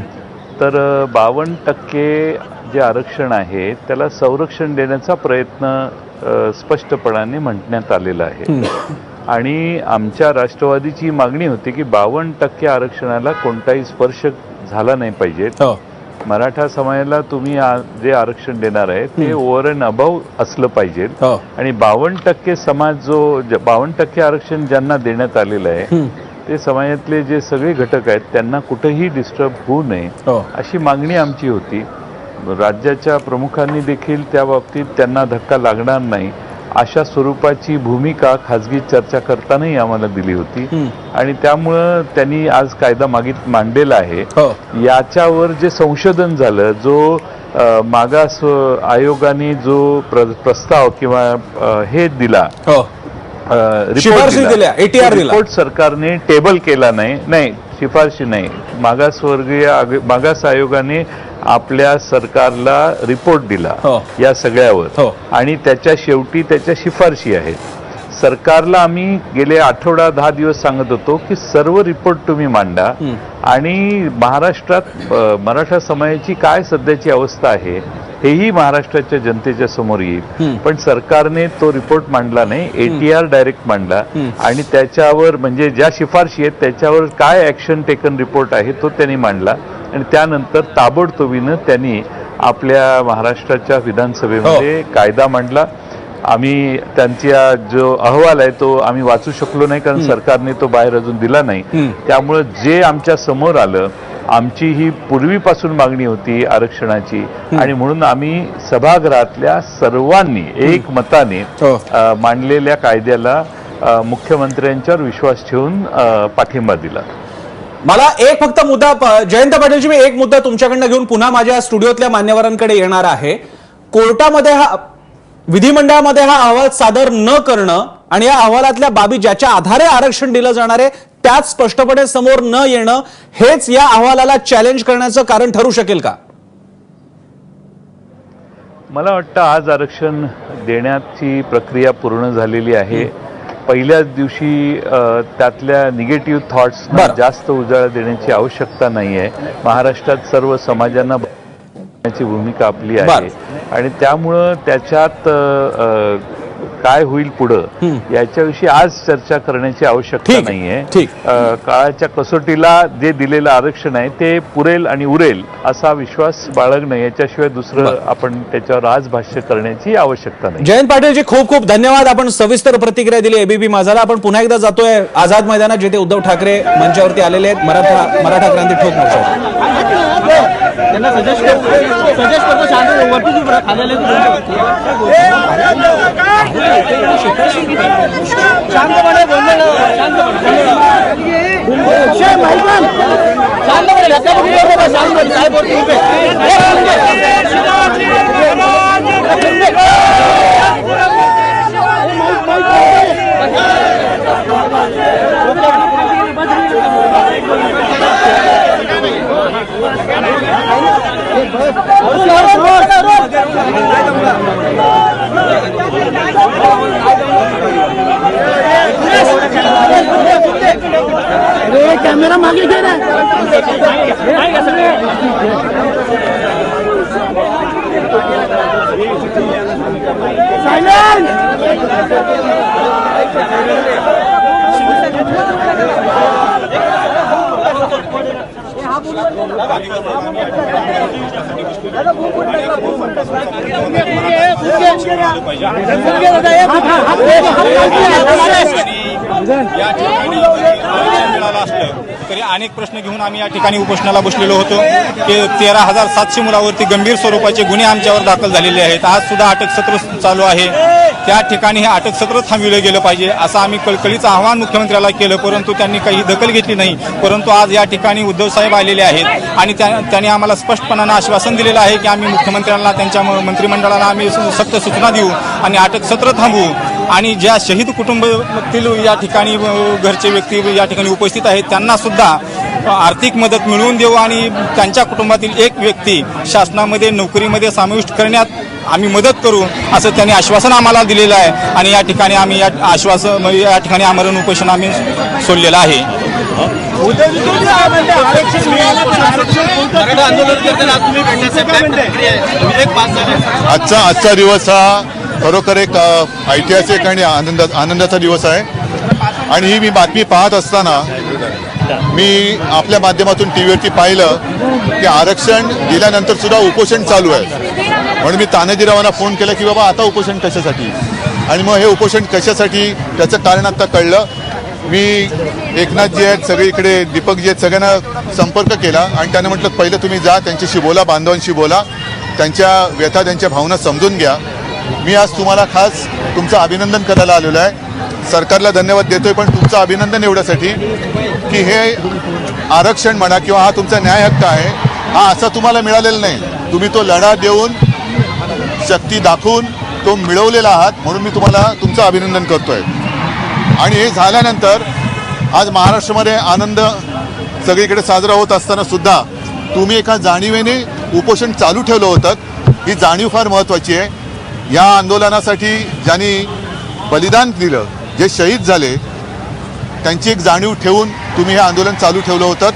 E: तर 52% जे आरक्षण आहे त्याला संरक्षण देण्याचा प्रयत्न स्पष्टपणाने म्हणण्यात आलेला आहे. आणि आमच्या राष्ट्रवादीची मागणी होती की 52% आरक्षणाला कोणताही स्पर्श झाला नाही पाहिजे. मराठा समाजाला तुम्ही जे आरक्षण देणार आहे ते ओव्हर अँड अबाव असलं पाहिजे. आणि 52% समाज जो 52% आरक्षण ज्यांना देण्यात आलेलं आहे ते समाजातले जे सगळे घटक आहेत त्यांना कुठेही डिस्टर्ब होऊ नये अशी मागणी आमची होती. राज्याच्या प्रमुखांनी देखील त्या बाबतीत त्यांना धक्का लागणार नाही अशा स्वरूपाची भूमिका खाजगी चर्चा करतानाही आम्हाला दिली होती. आणि त्यामुळं त्यांनी आज कायदा मांडलेला आहे. याच्यावर जे संशोधन झालं, जो मागास आयोगाने जो प्रस्ताव किंवा हे दिला, रिपोर्ट सरकारने टेबल केला नाही, शिफारशी नाही, मागास आयोगाने आपल्या सरकारला रिपोर्ट दिला या सगळ्यावर आणि त्याच्या शेवटी त्याच्या शिफारशी आहेत. सरकारला आम्ही गेले आठवडा 10 दिवस सांगत होतो की सर्व रिपोर्ट तुम्ही मांडा आणि महाराष्ट्रात मराठा समाजाची काय सध्याची अवस्था आहे हेही महाराष्ट्राच्या जनतेच्या समोर येईल. पण सरकारने तो रिपोर्ट मांडला नाही, ATR डायरेक्ट मांडला आणि त्याच्यावर म्हणजे ज्या शिफारशी आहेत त्याच्यावर काय ऍक्शन टेकन रिपोर्ट आहे तो त्यांनी मांडला आणि त्यानंतर ताबडतोबीनं त्यांनी आपल्या महाराष्ट्राच्या विधानसभेमध्ये कायदा मांडला. आम्ही त्यांचा जो अहवाल आहे तो आम्ही वाचू शकलो नाही कारण सरकारने तो बाहेर अजून दिला नाही. त्यामुळं जे आमच्या समोर आलं, आमची ही पूर्वीपासून मागणी होती आरक्षणाची आणि म्हणून आम्ही सभागृहातल्या सर्वांनी एकमताने मांडलेल्या कायद्याला मुख्यमंत्र्यांच्यावर विश्वास ठेवून पाठिंबा दिला.
A: मला एक फक्त मुद्दा, जयंत पाटीलजी, मी एक मुद्दा तुमच्याकडनं घेऊन पुन्हा माझ्या स्टुडिओतल्या मान्यवरांकडे येणार आहे. कोर्टामध्ये विधिमंडळामध्ये हा अहवाल सादर न करणं आणि या अहवालातल्या बाबी ज्याच्या आधारे आरक्षण दिलं जाणार आहे त्यात स्पष्टपणे समोर न येणं हेच या अहवालाला चॅलेंज करण्याचं कारण ठरू शकेल का?
E: मला वाटतं आज आरक्षण देण्याची प्रक्रिया पूर्ण झालेली आहे. पहिल्याच दिवशी त्यातल्या निगेटिव्ह थॉट्सना जास्त उजाळा देण्याची आवश्यकता नाही आहे. महाराष्ट्रात सर्व समाजांना भूमिका आपली आहे आणि त्यामुळं त्याच्यात काय होईल पुढं याच्याविषयी आज चर्चा करण्याची आवश्यकता नाहीये. काळाच्या कसोटीला जे दिलेलं आरक्षण आहे ते पुरेल आणि उरेल असा विश्वास बाळगणं याच्याशिवाय दुसरं आपण त्याच्यावर आज भाष्य करण्याची आवश्यकता नाही.
A: जयंत पाटीलजी खूप खूप धन्यवाद. आपण सविस्तर प्रतिक्रिया दिली एबीपी माझाला. आपण पुन्हा एकदा जातोय आझाद मैदानात जिथे उद्धव ठाकरे मंचावरती आलेले आहेत मराठा क्रांती ठोक मोर्चा. त्यांना सजेस्ट करतो शांत कॅमेरा मागे घे ना.
L: या ठिकाणी मिळालं असलं तरी अनेक प्रश्न घेऊन आम्ही या ठिकाणी उपोषणाला बसलेलो होतो की 13,700 मुलावरती गंभीर स्वरूपाचे गुन्हे आमच्यावर दाखल झालेले आहेत. आज सुद्धा अटक सत्र चालू आहे. त्या ठिकाणी हे अटक सत्र थांबविलं गेलं पाहिजे असं आम्ही कळकळीचं आवाहन मुख्यमंत्र्याला केलं, परंतु त्यांनी काही दखल घेतली नाही. परंतु आज या ठिकाणी उद्धव साहेब आलेले आहेत आणि त्यांनी आम्हाला स्पष्टपणानं आश्वासन दिलेलं आहे की आम्ही मुख्यमंत्र्यांना त्यांच्या मंत्रिमंडळाला आम्ही सक्त सूचना देऊ आणि अटक सत्र थांबवू आणि ज्या शहीद कुटुंबातील या ठिकाणी घरचे व्यक्ती या ठिकाणी उपस्थित आहेत त्यांना सुद्धा आर्थिक मदत मिळवून देऊ आणि त्यांच्या कुटुंबातील एक व्यक्ती शासनामध्ये नोकरीमध्ये समाविष्ट करण्यात आम्ही मदत करू असं त्यांनी आश्वासन आम्हाला दिलेलं आहे आणि या ठिकाणी आम्ही या ठिकाणी आमरण उपोषण आम्ही सोडलेलं आहे.
M: आजचा दिवस हा खरोखर एक ऐतिहासिक आणि आनंदाचा दिवस आहे आणि ही मी बातमी पाहत असताना मी आपल्या माध्यमातून टी व्हीवरती पाहिलं की आरक्षण दिल्यानंतर सुद्धा उपोषण चालू आहे. म्हणून मी तानाजीरावांना फोन केला की बाबा आता उपोषण कशासाठी, आणि मग हे उपोषण कशासाठी त्याचं कारण आता कळलं. मी एकनाथजी आहेत, सगळीकडे दीपकजी आहेत, सगळ्यांना संपर्क केला आणि त्यांना म्हटलं पहिलं तुम्ही जा, त्यांच्याशी बोला, बांधवांशी बोला, त्यांच्या व्यथा त्यांच्या भावना समजून घ्या. मी आज तुम्हाला खास तुमचं अभिनंदन करायला आलेलो आहे. सरकारला धन्यवाद देतोय, पण तुमचं अभिनंदन एवढ्यासाठी की हे आरक्षण म्हणा किंवा हा तुमचा न्याय हक्क आहे, हा असा तुम्हाला मिळालेला नाही. तुम्ही तो लढा देऊन शक्ती दाखवून तो मिळवलेला आहात, म्हणून मी तुम्हाला तुमचं अभिनंदन करतोय. आणि हे झाल्यानंतर आज महाराष्ट्रामध्ये आनंद सगळीकडे साजरा होत असताना सुद्धा तुम्ही एका जाणीवेने उपोषण चालू ठेवलं होतं. ही जाणीव फार महत्त्वाची आहे. या आंदोलनासाठी ज्यांनी बलिदान दिलं, जे शहीद झाले, त्यांची एक जाणीव ठेवून तुम्ही हे आंदोलन चालू ठेवलं होतं.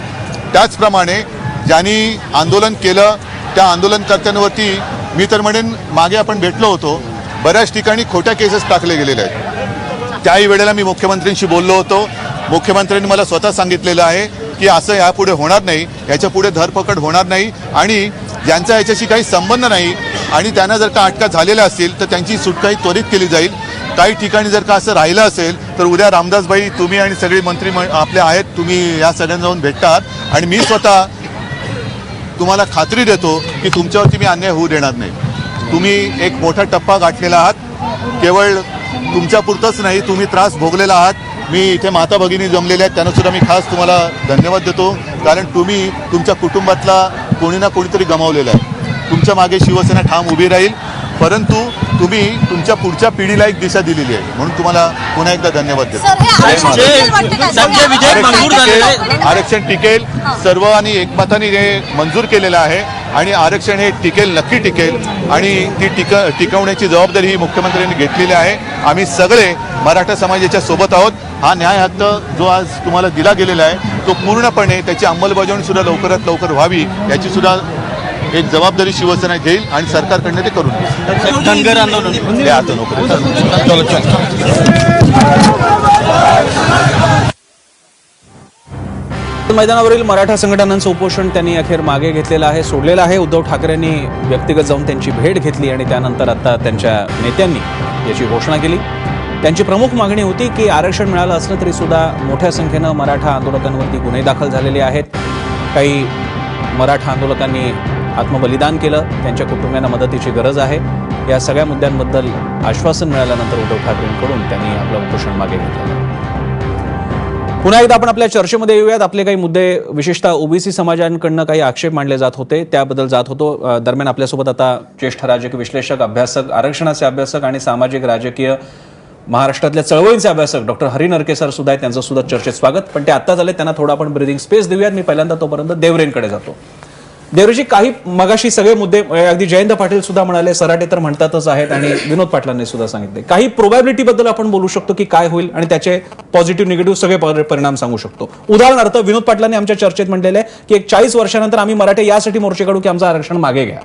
M: त्याचप्रमाणे ज्यांनी आंदोलन केलं त्या आंदोलनकर्त्यांवरती मी तर म्हणेन मागे आपण भेटलो होतो, बऱ्याच ठिकाणी खोट्या केसेस टाकले गेलेले आहेत. त्याही वेळेला मी मुख्यमंत्र्यांशी बोललो होतो. मुख्यमंत्र्यांनी मला स्वतः सांगितलेलं आहे की असं यापुढे होणार नाही, याच्यापुढे धरपकड होणार नाही आणि ज्यांचा याच्याशी काही संबंध नाही आणि त्यांना जर का अटका झालेल्या असतील तर त्यांची सुटकाही त्वरित केली जाईल. काही ठिकाणी जर का असं राहिलं असेल तर उद्या रामदासभाई, तुम्ही आणि सगळे मंत्री आपले आहेत, तुम्ही या सगळ्यांना जाऊन भेटतात आणि मी स्वतः तुम्हाला खात्री देतो की तुमच्यावरती मी अन्याय होऊ देणार नाही. तुम्ही एक मोठा टप्पा गाठलेला आहात. केवळ तुमच्यापुरतंच नाही, तुम्ही त्रास भोगलेला आहात. मी इथे माता भगिनी जमलेल्या आहेत, त्यांना सुद्धा मी खास तुम्हाला धन्यवाद देतो, कारण तुम्ही तुमच्या कुटुंबातला कोणी ना कोणीतरी गमावलेलं आहे. तुमच्या मागे शिवसेना ठाम उभी राहील, परंतु तुम्ही तुमच्या पुढच्या पिढीला एक दिशा दिलेली आहे, म्हणून तुम्हाला पुन्हा एकदा धन्यवाद देतो. आरक्षण टिकेल, सर्वांनी एकमताने हे मंजूर केलेलं आहे आणि आरक्षण हे टिकेल, नक्की टिकेल आणि ती टिकवण्याची जबाबदारी ही मुख्यमंत्र्यांनी घेतलेली आहे. आम्ही सगळे मराठा समाजाच्या सोबत आहोत. हा न्याय हक्क जो आज तुम्हाला दिला गेलेला आहे तो पूर्णपणे त्याची अंमलबजावणी सुद्धा लवकरात लवकर व्हावी याची सुद्धा एक जबाबदारी शिवसेना घेईल आणि सरकारकडनं ते करून घेईल.
D: धनगर आंदोलन
M: हे आता नको.
B: मैदानावरील मराठा संघटनांचं उपोषण त्यांनी अखेर मागे घेतलेलं आहे, सोडलेलं आहे. उद्धव ठाकरेंनी व्यक्तिगत जाऊन त्यांची भेट घेतली आणि त्यानंतर आता त्यांच्या नेत्यांनी याची घोषणा केली. त्यांची प्रमुख मागणी होती की आरक्षण मिळालं असलं तरी सुद्धा मोठ्या संख्येनं मराठा आंदोलकांवरती गुन्हे दाखल झालेले आहेत. काही मराठा आंदोलकांनी आत्मबलिदान केलं, त्यांच्या कुटुंबियांना मदतीची गरज आहे. या सगळ्या मुद्द्यांबद्दल आश्वासन मिळाल्यानंतर उद्धव ठाकरेंकडून त्यांनी आपलं उपोषण मागे घेतलं. पुन्हा एकदा आपण आपल्या चर्चेमध्ये येऊयात. आपले काही मुद्दे विशेषतः ओबीसी समाजांकडनं काही आक्षेप मांडले जात होते, त्याबद्दल जात होतो. दरम्यान आपल्यासोबत आता ज्येष्ठ राजकीय विश्लेषक, अभ्यासक, आरक्षणाचे अभ्यासक आणि सामाजिक राजकीय महाराष्ट्रातल्या चळवळींचे अभ्यासक डॉक्टर हरी नरके सर सुद्धा आहेत. त्यांचं सुद्धा चर्चेत स्वागत. पण ते आत्ता झाले, त्यांना थोडा आपण ब्रीदिंग स्पेस देऊयात. मी पहिल्यांदा तोपर्यंत देवरेंकडे जातो. देवरेजी, काही मगाशी सगळे मुद्दे अगदी जयंत पाटील सुद्धा म्हणाले, सराटे तर म्हणतातच आहेत आणि विनोद पाटलांनी सुद्धा सांगितले. काही प्रोबॅबिलिटी बद्दल आपण बोलू शकतो की काय होईल आणि त्याचे पॉझिटिव्ह निगेटिव्ह सगळे परिणाम सांगू शकतो. उदाहरणार्थ विनोद पाटलांनी आमच्या चर्चेत म्हटलेलं आहे की एक 40 वर्षानंतर आम्ही मराठे यासाठी मोर्चे काढू की आमचं आरक्षण मागे घ्या.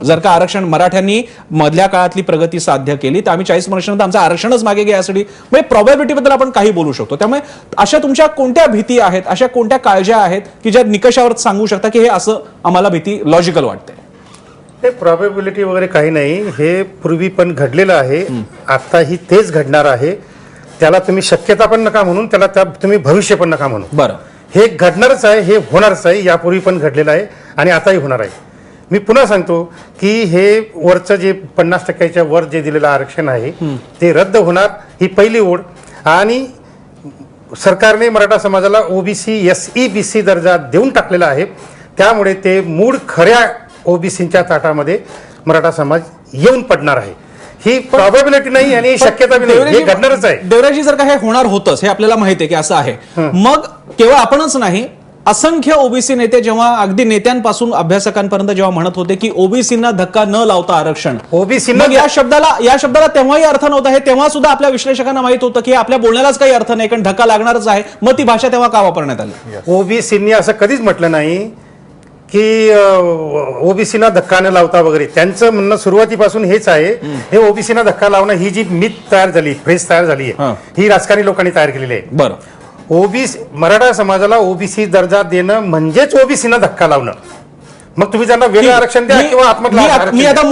B: जर का आरक्षण मराठ्यांनी मधल्या काळातली प्रगती साध्य केली तर आम्ही 40 वर्षानंतर आमचं आरक्षणच मागे घ्या यासाठी म्हणजे प्रोबॅबिलिटी बद्दल आपण काही बोलू शकतो. त्यामुळे अशा तुमच्या कोणत्या भीती आहेत, अशा कोणत्या काळज्या आहेत की ज्या निकषावर सांगू शकता की हे असं आम्हाला भीती लॉजिकल वाटते?
H: हे प्रोबॅबिलिटी वगैरे काही नाही, हे पूर्वी पण घडलेलं आहे, आताही तेच घडणार आहे. त्याला तुम्ही शक्यता पण नका म्हणून, त्याला तुम्ही भविष्य पण नका म्हणून.
B: बरं,
H: हे घडणारच आहे, हे होणारच आहे. यापूर्वी पण घडलेलं आहे आणि आताही होणार आहे. मी पुन्हा सांगतो की हे वरचं जे 50% वर जे दिलेलं आरक्षण आहे ते रद्द होणार, ही पहिली ओढ. आणि सरकारने मराठा समाजाला ओबीसी SEBC दर्जा देऊन टाकलेला आहे, त्यामुळे ते मूळ खऱ्या ओबीसीच्या ताटामध्ये मराठा समाज येऊन पडणार आहे. ही प्रोबॅबिलिटी नाही आणि शक्यता बी नाही, हे घडणारच आहे.
B: देवराजी, जर का हे होणार होतंच, हे आपल्याला माहिती आहे की असं आहे, मग केवळ आपणच नाही, असंख्य ओबीसी नेते जेव्हा अगदी नेत्यांपासून अभ्यासकांपर्यंत जेव्हा म्हणत होते की ओबीसींना धक्का न लावता आरक्षण,
H: ओबीसींना
B: या शब्दाला तेव्हाही अर्थ नव्हता. हे तेव्हा सुद्धा आपल्या विश्लेषकांना माहित होतं की आपल्या बोलण्यालाच काही अर्थ नाही, कारण धक्का लागणारच आहे. मग ती भाषा तेव्हा का वापरण्यात आली?
H: ओबीसींनी असं कधीच म्हटलं नाही की ओबीसीना धक्का न लावता वगैरे त्यांचं म्हणणं सुरुवातीपासून हेच आहे, हे ओबीसीना धक्का लावणं ही जी मिथ तयार झाली, फ्रेज तयार झाली आहे, ही राजकारणी लोकांनी तयार केलेली आहे.
A: बरं,
H: ओबीसी मराठा समाजाला ओबीसी दर्जा देणं म्हणजेच ओबीसीना धक्का लावणं. मग तुम्ही त्यांना वेगळं आरक्षण द्या किंवा
A: मी आता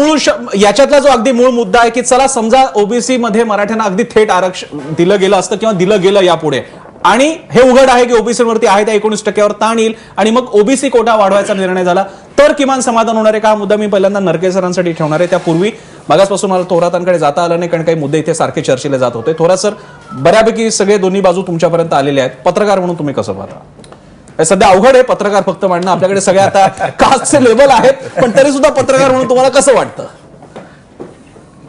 A: याच्यातला जो अगदी मूळ मुद्दा आहे की चला समजा ओबीसी मध्ये मराठ्यांना अगदी थेट आरक्षण दिलं गेलं असतं किंवा दिलं गेलं यापुढे, आणि हे उघड आहे की ओबीसी वरती आहे त्या 19% ताण येईल आणि मग ओबीसी कोटा वाढवायचा निर्णय झाला तर किमान समाधान होणार आहे का? हा मुद्दा मी पहिल्यांदा नरके सरांसाठी ठेवणार आहे. त्यापूर्वी मागासपासून मला थोरातांकडे जाता आलं नाही कारण काही मुद्दे इथे सारखे चर्चेले जात होते. थोरात सर, बऱ्यापैकी सगळे दोन्ही बाजू तुमच्यापर्यंत आलेले आहेत. पत्रकार म्हणून तुम्ही कसं पाहता? सध्या अवघड आहे पत्रकार फक्त म्हणणं, आपल्याकडे सगळे आता कास्टचे लेवल आहेत, पण तरी सुद्धा पत्रकार म्हणून तुम्हाला कसं वाटतं?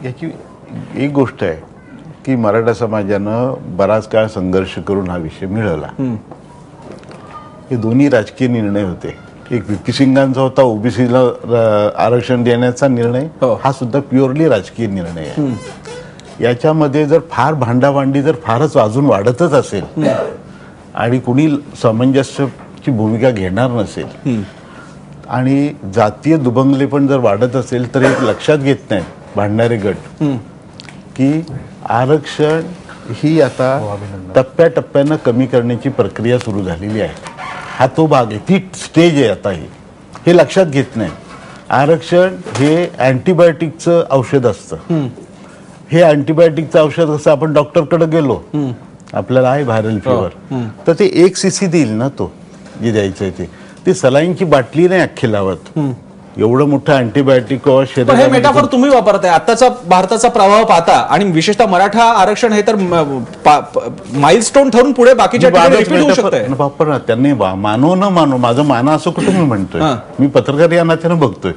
N: याची एक गोष्ट आहे की मराठा समाजानं बराच काळ संघर्ष करून हा विषय मिळवला. हे दोन्ही राजकीय निर्णय होते. एक व्हीपी सिंगांचा होता ओबीसीला आरक्षण देण्याचा निर्णय, हा सुद्धा प्युअरली राजकीय निर्णय आहे. याच्यामध्ये जर फार भांडाभांडी जर फारच अजून वाढतच असेल आणि कुणी सामंजस्याची भूमिका घेणार नसेल आणि जातीय दुभंगले पण जर वाढत असेल तर एक लक्षात घेत नाहीत भांडणारे गट की आरक्षण ही आता टप्प्याटप्प्यानं कमी करण्याची प्रक्रिया सुरू झालेली आहे. हा तो भाग आहे, ती स्टेज आहे आता ही. हे लक्षात घेत नाही. आरक्षण हे अँटीबायोटिकचं औषध असतं. हे अँटीबायोटिकचं औषध कसं आपण डॉक्टरकडे गेलो, आपल्याला आहे व्हायरल फिवर, तर ते 1 cc देईल ना, तो जे द्यायचं आहे ते सलाईनची बाटली नाही अख्खी लावत. एवढं मोठं अँटीबायोटिक
A: हे मेटाफोर तुम्ही वापरताय. आताचा भारताचा प्रवाह पाहता आणि विशेषतः मराठा आरक्षण हे तर माइलस्टोन ठरून पुढे बाकीच्या ठिकाणी रिपीट होऊ शकतंय.
N: वापर त्यांनी मानो न मानो, माझं माना असं कुठं मी म्हणतोय, मी पत्रकार या नात्यानं बघतोय,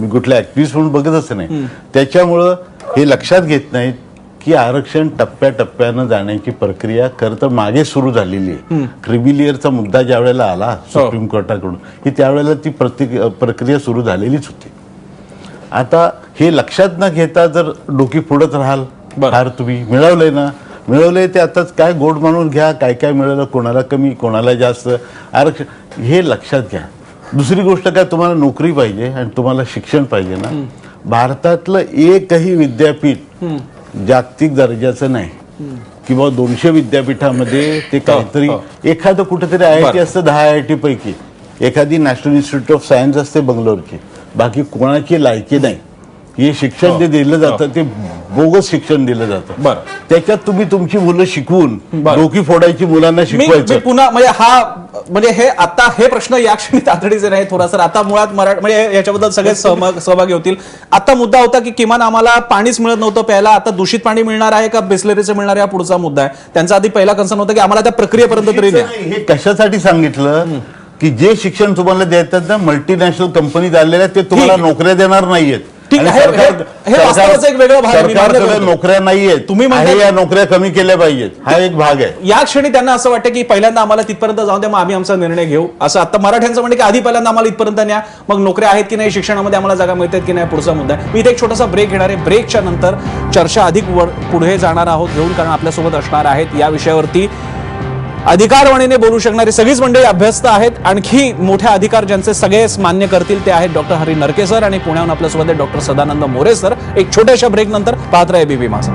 N: मी कुठल्या ऍक्टिव्हिस्ट म्हणून बघतच नाही. त्याच्यामुळं हे लक्षात घेत नाहीत की आरक्षण टप्प्याटप्प्यानं जाण्याची प्रक्रिया खरं तर मागे सुरू झालेली आहे. क्रिमिलियरचा मुद्दा ज्या वेळेला आला सुप्रीम कोर्टाकडून, ही त्यावेळेला ती प्रक्रिया सुरू झालेलीच होती. आता हे लक्षात न घेता जर डोकी फोडत राहाल, फार तुम्ही मिळवलंय ते आताच काय गोड म्हणून घ्या, काय काय मिळालं, कोणाला कमी कोणाला जास्त आरक्षण, हे लक्षात घ्या. दुसरी गोष्ट काय, तुम्हाला नोकरी पाहिजे आणि तुम्हाला शिक्षण पाहिजे ना. भारतातलं एकही विद्यापीठ जागतिक दर्जाचं नाही किंवा 200 विद्यापीठामध्ये ते काहीतरी एखादं कुठेतरी IIT असतं 10 IIT पैकी, एखादी नॅशनल इन्स्टिट्यूट ऑफ सायन्स असते बंगलोरची, बाकी कोणाची लायकी नाही. हे शिक्षण जे दिलं जातं ते बोगस शिक्षण दिलं जातं. त्याच्यात तुम्ही तुमची मुलं शिकवून डोकी फोडायची मुलांना शिकवायचं.
A: पुन्हा म्हणजे हे आता हे प्रश्न या क्षणी तातडीचे नाही थोडा सर. आता मुळात म्हणजे याच्याबद्दल सगळे सहभागी होतील. आता मुद्दा होता की किमान आम्हाला पाणीच मिळत नव्हतं प्यायला, आता दूषित पाणी मिळणार आहे का बिस्लरीचं मिळणार आहे, हा पुढचा मुद्दा आहे. त्यांचा आधी पहिला कन्सर्न होता की आम्हाला त्या प्रक्रियेपर्यंत तरी द्या.
N: हे कशासाठी सांगितलं की जे शिक्षण तुम्हाला देतात ना मल्टीनॅशनल कंपनी आलेल्या ते तुम्हाला नोकऱ्या देणार नाहीयेत. नोकऱ्या नाहीये, तुम्ही या नोकऱ्या कमी केल्या पाहिजेत, हा एक भाग आहे.
A: या क्षणी त्यांना असं वाटतं की पहिल्यांदा आम्हाला तिथपर्यंत जाऊन द्या, मग आम्ही आमचा निर्णय घेऊ. असं आता मराठ्यांचं म्हणणं की आधी पहिल्यांदा आम्हाला इथपर्यंत न्या, मग नोकऱ्या आहेत की नाही, शिक्षणामध्ये आम्हाला जागा मिळतात की नाही, पुढचा मुद्दा आहे. मी इथे एक छोटासा ब्रेक घेणार आहे. ब्रेकच्या नंतर चर्चा अधिक पुढे जाणार आहोत घेऊन, कारण आपल्यासोबत असणार आहेत या विषयावरती अधिकारवाणीने बोलू शकणारी सगळीच मंडळी अभ्यस्त आहेत. आणखी मोठ्या अधिकार ज्यांचे सगळेच मान्य करतील ते आहेत डॉक्टर हरी नरके सर, आणि पुण्याहून आपल्यासोबत डॉक्टर सदानंद मोरे सर. एक छोट्याशा ब्रेक नंतर पाहत राहा ABP माझा.